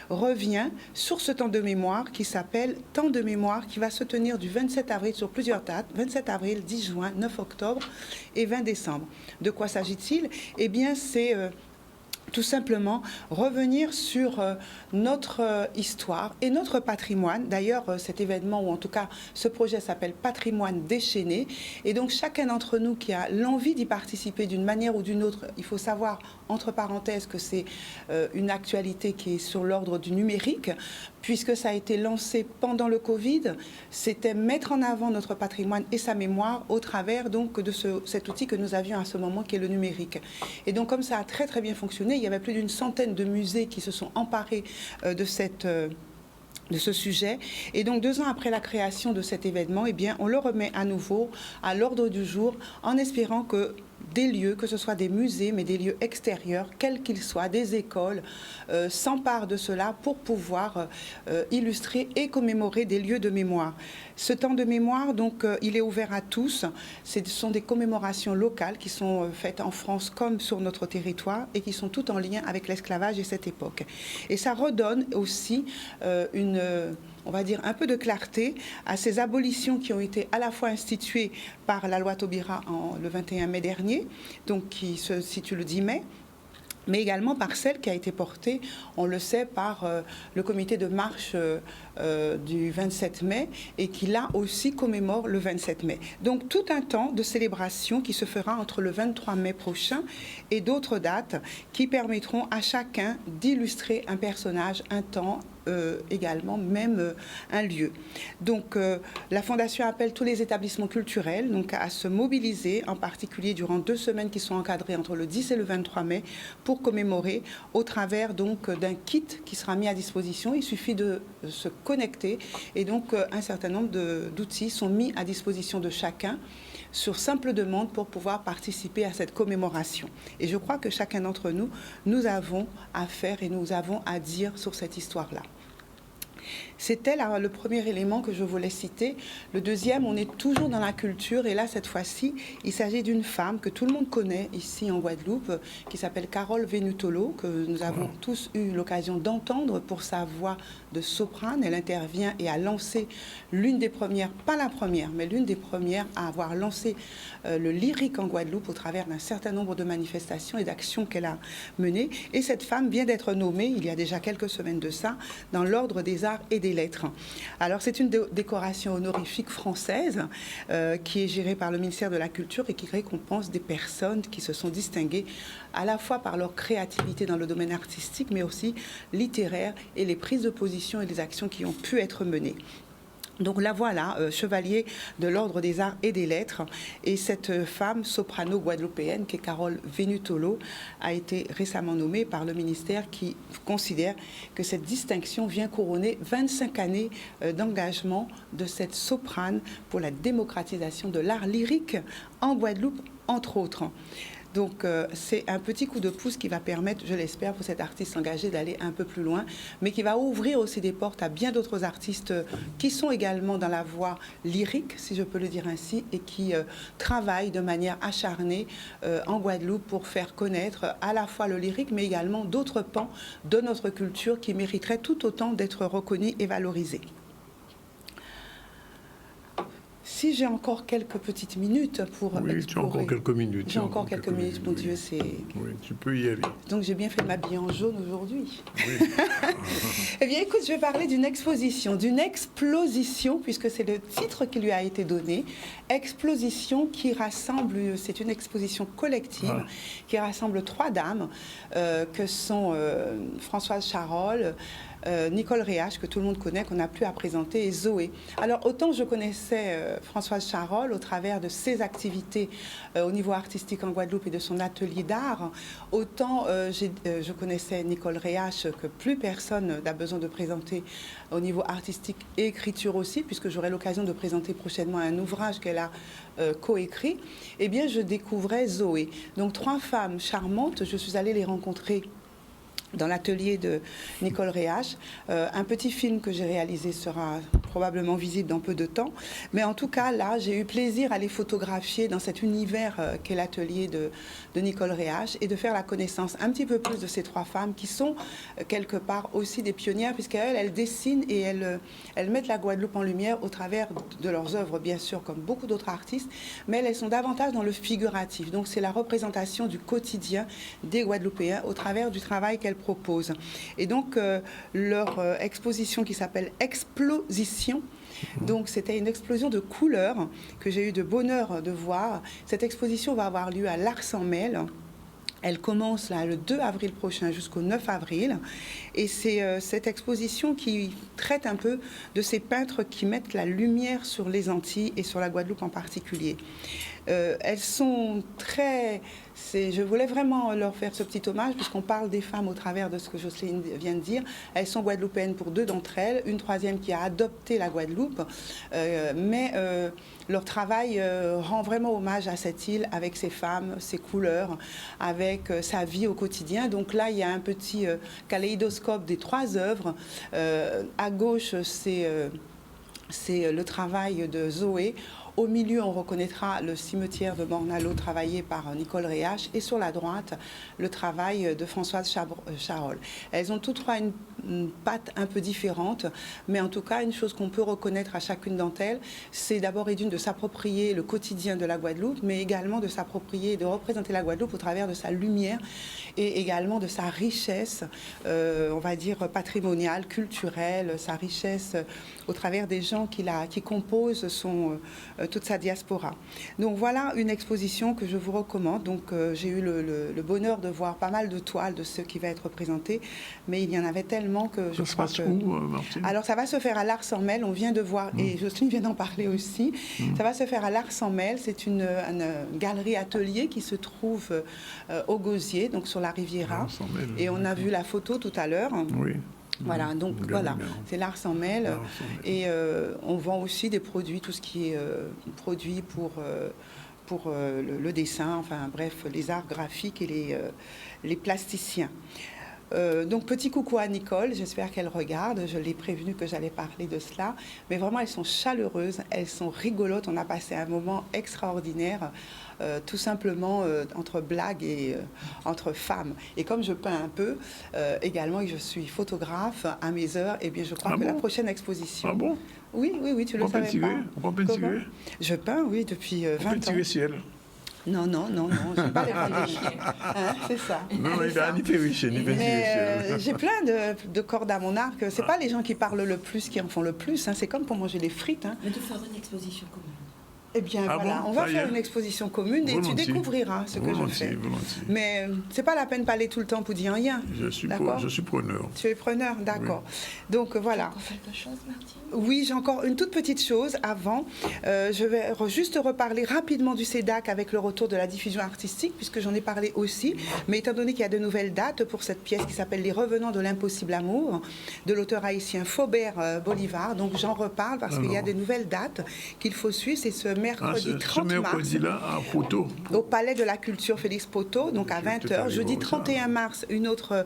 Speaker 15: revient sur ce temps de mémoire qui s'appelle Temps de mémoire, qui va se tenir du 27 avril sur plusieurs dates, 27 avril, 10 juin, 9 octobre et 20 décembre. De quoi s'agit-il? Eh bien, c'est... tout simplement revenir sur notre histoire et notre patrimoine. D'ailleurs, cet événement, ou en tout cas ce projet s'appelle Patrimoine déchaîné. Et donc chacun d'entre nous qui a l'envie d'y participer d'une manière ou d'une autre, il faut savoir, entre parenthèses, que c'est une actualité qui est sur l'ordre du numérique, puisque ça a été lancé pendant le Covid. C'était mettre en avant notre patrimoine et sa mémoire au travers donc de cet outil que nous avions à ce moment, qui est le numérique. Et donc comme ça a très très bien fonctionné, il y avait plus d'une centaine de musées qui se sont emparés de ce sujet. Et donc 2 ans après la création de cet événement, eh bien, on le remet à nouveau à l'ordre du jour en espérant que des lieux, que ce soit des musées, mais des lieux extérieurs, quels qu'ils soient, des écoles, s'emparent de cela pour pouvoir illustrer et commémorer des lieux de mémoire. Ce temps de mémoire, donc, il est ouvert à tous. Ce sont des commémorations locales qui sont faites en France comme sur notre territoire et qui sont toutes en lien avec l'esclavage et cette époque. Et ça redonne aussi on va dire, un peu de clarté à ces abolitions qui ont été à la fois instituées par la loi Taubira le 21 mai dernier, donc qui se situe le 10 mai, mais également par celle qui a été portée, on le sait, par le comité de marche du 27 mai et qui, là aussi, commémore le 27 mai. Donc, tout un temps de célébration qui se fera entre le 23 mai prochain et d'autres dates qui permettront à chacun d'illustrer un personnage, un temps, également, même un lieu. Donc, la Fondation appelle tous les établissements culturels donc, à se mobiliser, en particulier durant 2 semaines qui sont encadrées entre le 10 et le 23 mai, pour commémorer au travers donc d'un kit qui sera mis à disposition. Il suffit de se connecter et donc un certain nombre d'outils sont mis à disposition de chacun sur simple demande pour pouvoir participer à cette commémoration. Et je crois que chacun d'entre nous, nous avons à faire et nous avons à dire sur cette histoire-là. C'était le premier élément que je voulais citer. Le deuxième, on est toujours dans la culture et là, cette fois-ci, il s'agit d'une femme que tout le monde connaît ici en Guadeloupe, qui s'appelle Carole Venutolo, que nous avons tous eu l'occasion d'entendre pour sa voix de soprane. Elle intervient et a lancé l'une des premières, pas la première, mais l'une des premières à avoir lancé le lyrique en Guadeloupe au travers d'un certain nombre de manifestations et d'actions qu'elle a menées. Et cette femme vient d'être nommée, il y a déjà quelques semaines de ça, dans l'Ordre des Arts et des Lettres. Alors, c'est une décoration honorifique française qui est gérée par le ministère de la Culture et qui récompense des personnes qui se sont distinguées à la fois par leur créativité dans le domaine artistique, mais aussi littéraire et les prises de position et les actions qui ont pu être menées. Donc la voilà, chevalier de l'Ordre des Arts et des Lettres. Et cette femme soprano guadeloupéenne, qui est Carole Venutolo, a été récemment nommée par le ministère qui considère que cette distinction vient couronner 25 années d'engagement de cette soprane pour la démocratisation de l'art lyrique en Guadeloupe, entre autres. Donc, c'est un petit coup de pouce qui va permettre, je l'espère, pour cet artiste engagé d'aller un peu plus loin, mais qui va ouvrir aussi des portes à bien d'autres artistes qui sont également dans la voie lyrique, si je peux le dire ainsi, et qui travaillent de manière acharnée en Guadeloupe pour faire connaître à la fois le lyrique, mais également d'autres pans de notre culture qui mériteraient tout autant d'être reconnus et valorisés. Si j'ai encore quelques petites minutes pour
Speaker 1: Oui, tu as encore quelques minutes.
Speaker 15: J'ai encore quelques minutes, mon Dieu, c'est...
Speaker 1: Oui, tu peux y aller.
Speaker 15: Donc j'ai bien fait de m'habiller en jaune aujourd'hui. Oui. Eh bien, écoute, je vais parler d'une exposition, d'une explosion, puisque c'est le titre qui lui a été donné. Explosion qui rassemble, c'est une exposition collective qui rassemble 3 dames, que sont Françoise Charol, Nicole Réache, que tout le monde connaît, qu'on n'a plus à présenter, et Zoé. Alors, autant je connaissais Françoise Charol au travers de ses activités au niveau artistique en Guadeloupe et de son atelier d'art, autant je connaissais Nicole Réache, que plus personne n'a besoin de présenter au niveau artistique et écriture aussi, puisque j'aurai l'occasion de présenter prochainement un ouvrage qu'elle a coécrit. Eh bien, je découvrais Zoé. Donc, 3 femmes charmantes, je suis allée les rencontrer dans l'atelier de Nicole Réache. Un petit film que j'ai réalisé sera probablement visible dans peu de temps. Mais en tout cas, là, j'ai eu plaisir à les photographier dans cet univers qu'est l'atelier de Nicole Réache et de faire la connaissance un petit peu plus de ces 3 femmes qui sont quelque part aussi des pionnières, puisqu'elles dessinent et elles mettent la Guadeloupe en lumière au travers de leurs œuvres, bien sûr, comme beaucoup d'autres artistes, mais elles sont davantage dans le figuratif. Donc, c'est la représentation du quotidien des Guadeloupéens au travers du travail qu'elles proposent. Et donc, leur exposition qui s'appelle Explosion, donc c'était une explosion de couleurs que j'ai eu de bonheur de voir. Cette exposition va avoir lieu à l'Ars-en-Mêle. Elle commence là, le 2 avril prochain jusqu'au 9 avril. Et c'est cette exposition qui traite un peu de ces peintres qui mettent la lumière sur les Antilles et sur la Guadeloupe en particulier. Elles sont très... Je voulais vraiment leur faire ce petit hommage, puisqu'on parle des femmes au travers de ce que Jocelyne vient de dire. Elles sont guadeloupéennes pour 2 d'entre elles, une 3e qui a adopté la Guadeloupe, mais leur travail rend vraiment hommage à cette île, avec ses femmes, ses couleurs, avec sa vie au quotidien. Donc là, il y a un petit kaléidoscope des 3 œuvres. À gauche, c'est le travail de Zoé. Au milieu, on reconnaîtra le cimetière de Morne-à-l'Eau travaillé par Nicole Réache, et sur la droite, le travail de Françoise Charol. Elles ont toutes 3 une patte un peu différente, mais en tout cas, une chose qu'on peut reconnaître à chacune d'entre elles, c'est d'abord et d'une de s'approprier le quotidien de la Guadeloupe, mais également de s'approprier, de représenter la Guadeloupe au travers de sa lumière et également de sa richesse, on va dire patrimoniale, culturelle, sa richesse au travers des gens qui composent toute sa diaspora. Donc voilà une exposition que je vous recommande. Donc j'ai eu le bonheur de voir pas mal de toiles de ce qui va être représenté, mais il y en avait tellement que je crois que... Ça se passe où, Martine ? Alors ça va se faire à l'Ars-en-Mêle, on vient de voir, et Jocelyne vient d'en parler aussi. Ça va se faire à l'Ars-en-Mêle, c'est une galerie-atelier qui se trouve au Gosier, donc sur la Riviera. Et on a vu la photo tout à l'heure. Oui. Voilà, donc voilà, c'est l'Ars-en-Mêle. Et on vend aussi des produits, tout ce qui est produit pour le dessin, enfin bref, les arts graphiques et les plasticiens. Donc petit coucou à Nicole, j'espère qu'elle regarde, je l'ai prévenue que j'allais parler de cela, mais vraiment elles sont chaleureuses, elles sont rigolotes, on a passé un moment extraordinaire, tout simplement entre blagues et entre femmes. Et comme je peins un peu, également et je suis photographe à mes heures, et bien je crois que la prochaine exposition... Ah bon ? Oui, tu le savais pas.
Speaker 1: On peut tirer.
Speaker 15: Je peins, oui, depuis 20 ans. On peut tirer
Speaker 1: ciel.
Speaker 15: Non, je n'ai pas les riches. C'est ça.
Speaker 1: Non, il n'a ni fait riche, ni fait
Speaker 15: j'ai plein de cordes à mon arc. Ce n'est pas les gens qui parlent le plus qui en font le plus. C'est comme pour manger les frites.
Speaker 10: Mais tu feras une exposition commune.
Speaker 15: Eh bien, voilà, on va faire une exposition commune et tu découvriras ce que je fais.
Speaker 1: Volontiers.
Speaker 15: Mais c'est pas la peine de parler tout le temps pour dire rien.
Speaker 1: Je suis preneur. Tu
Speaker 15: es preneur, d'accord. Oui. Donc voilà.
Speaker 10: Tu as encore quelque chose, Martine ?
Speaker 15: Oui, j'ai encore une toute petite chose avant. Je vais juste reparler rapidement du CEDAC avec le retour de la diffusion artistique, puisque j'en ai parlé aussi. Mais étant donné qu'il y a de nouvelles dates pour cette pièce qui s'appelle Les Revenants de l'impossible amour, de l'auteur haïtien Faubert Bolivar, donc j'en reparle parce qu'il y a de nouvelles dates qu'il faut suivre. C'est ce mercredi 30 mars,
Speaker 1: à Poteau,
Speaker 15: au Palais de la Culture Félix Poteau, donc à 20h. Jeudi 31 mars, une autre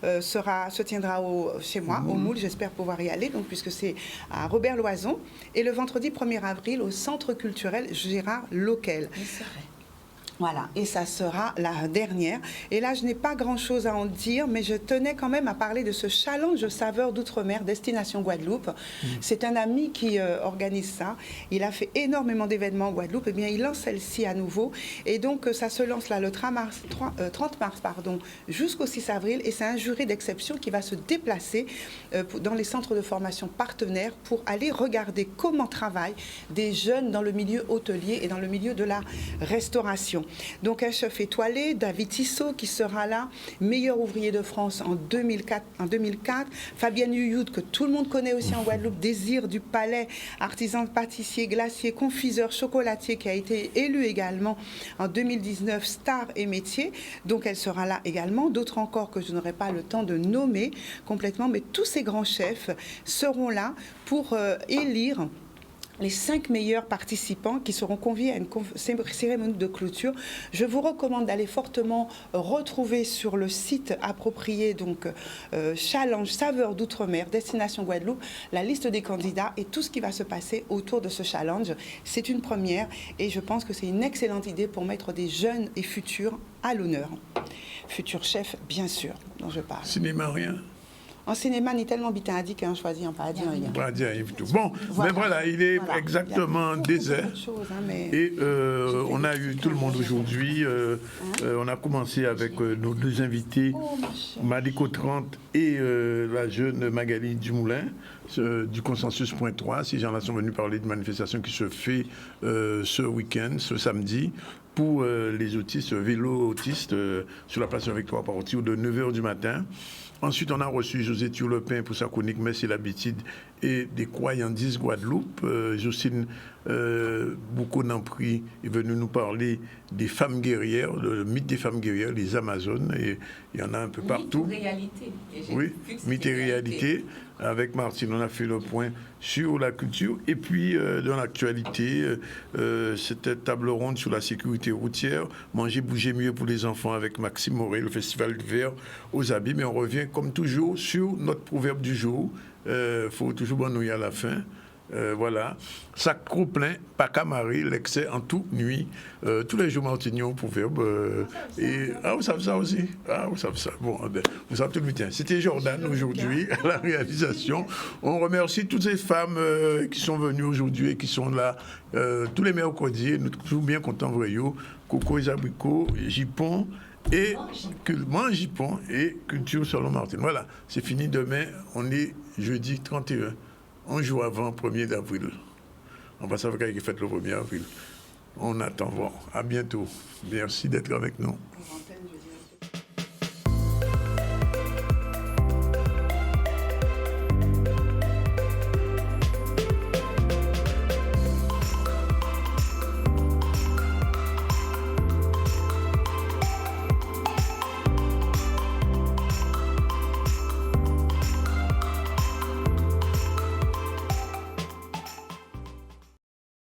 Speaker 15: se tiendra chez moi, au Moule. J'espère pouvoir y aller, donc, puisque c'est à Robert Loison. Et le vendredi 1er avril, au Centre culturel Gérard Loquel. Voilà, et ça sera la dernière. Et là, je n'ai pas grand-chose à en dire, mais je tenais quand même à parler de ce challenge saveur d'outre-mer, Destination Guadeloupe. C'est un ami qui organise ça. Il a fait énormément d'événements en Guadeloupe. Eh bien, il lance celle-ci à nouveau. Et donc, ça se lance là le 30 mars jusqu'au 6 avril. Et c'est un jury d'exception qui va se déplacer dans les centres de formation partenaires pour aller regarder comment travaillent des jeunes dans le milieu hôtelier et dans le milieu de la restauration. Donc un chef étoilé, David Tissot, qui sera là, meilleur ouvrier de France en 2004. Fabienne Yuyoud, que tout le monde connaît aussi en Guadeloupe, Désir du Palais, artisan pâtissier, glacier, confiseur, chocolatier, qui a été élu également en 2019 star et métier. Donc elle sera là également. D'autres encore que je n'aurai pas le temps de nommer complètement, mais tous ces grands chefs seront là pour élire les 5 meilleurs participants qui seront conviés à une cérémonie de clôture. Je vous recommande d'aller fortement retrouver sur le site approprié, donc Challenge Saveur d'Outre-mer, Destination Guadeloupe, la liste des candidats et tout ce qui va se passer autour de ce challenge. C'est une première et je pense que c'est une excellente idée pour mettre des jeunes et futurs à l'honneur. Futurs chefs, bien sûr, dont je parle.
Speaker 1: Cinéma, rien.
Speaker 15: En cinéma, ni tellement bitadi qu'un choisi en pas à dire rien.
Speaker 1: Pas dire tout. Bon, voilà. Mais voilà, il est exactement désert. Et on a eu tout le monde aujourd'hui. On a commencé avec nos 2 invités, Madiko 30 et la jeune Magali Dumoulin du Consensus.3. Ces gens-là sont venus parler de manifestation qui se fait ce week-end, ce samedi, pour les autistes, vélo autistes, sur la place Victoire à partir de 9h du matin. Ensuite, on a reçu José Thiolepin pour sa chronique Merci l'habitude et des croyandises Guadeloupe. Jocelyne Boucaud-Nampry est venue nous parler des femmes guerrières, le mythe des femmes guerrières, les Amazones, et il y en a un peu partout.
Speaker 11: Mythe ou réalité.
Speaker 1: Oui, mythe et réalité. Avec Martine, on a fait le point sur la culture. Et puis, dans l'actualité, c'était table ronde sur la sécurité routière. Manger, bouger mieux pour les enfants avec Maxime Moré, le festival du verre aux habits. Mais on revient, comme toujours, sur notre proverbe du jour. Faut toujours bonouiller à la fin. Voilà. Sac trop plein, pas qu'à marrer, l'excès en toute nuit. Tous les jours, Martignon, proverbe. Vous savez ça aussi? Vous savez ça. Bon, vous savez tout le matin. C'était Jordan aujourd'hui à la réalisation. On remercie toutes ces femmes qui sont venues aujourd'hui et qui sont là tous les mercredis. Nous sommes toujours bien contents, Vrayo. Coco et Abricots, Jipon. Et Jipon et Culture Salon Martin. Voilà, c'est fini demain. On est jeudi 31. Un jour avant 1er d'avril. On va savoir qu'il fait le 1er avril. On attend. Bon, à bientôt. Merci d'être avec nous.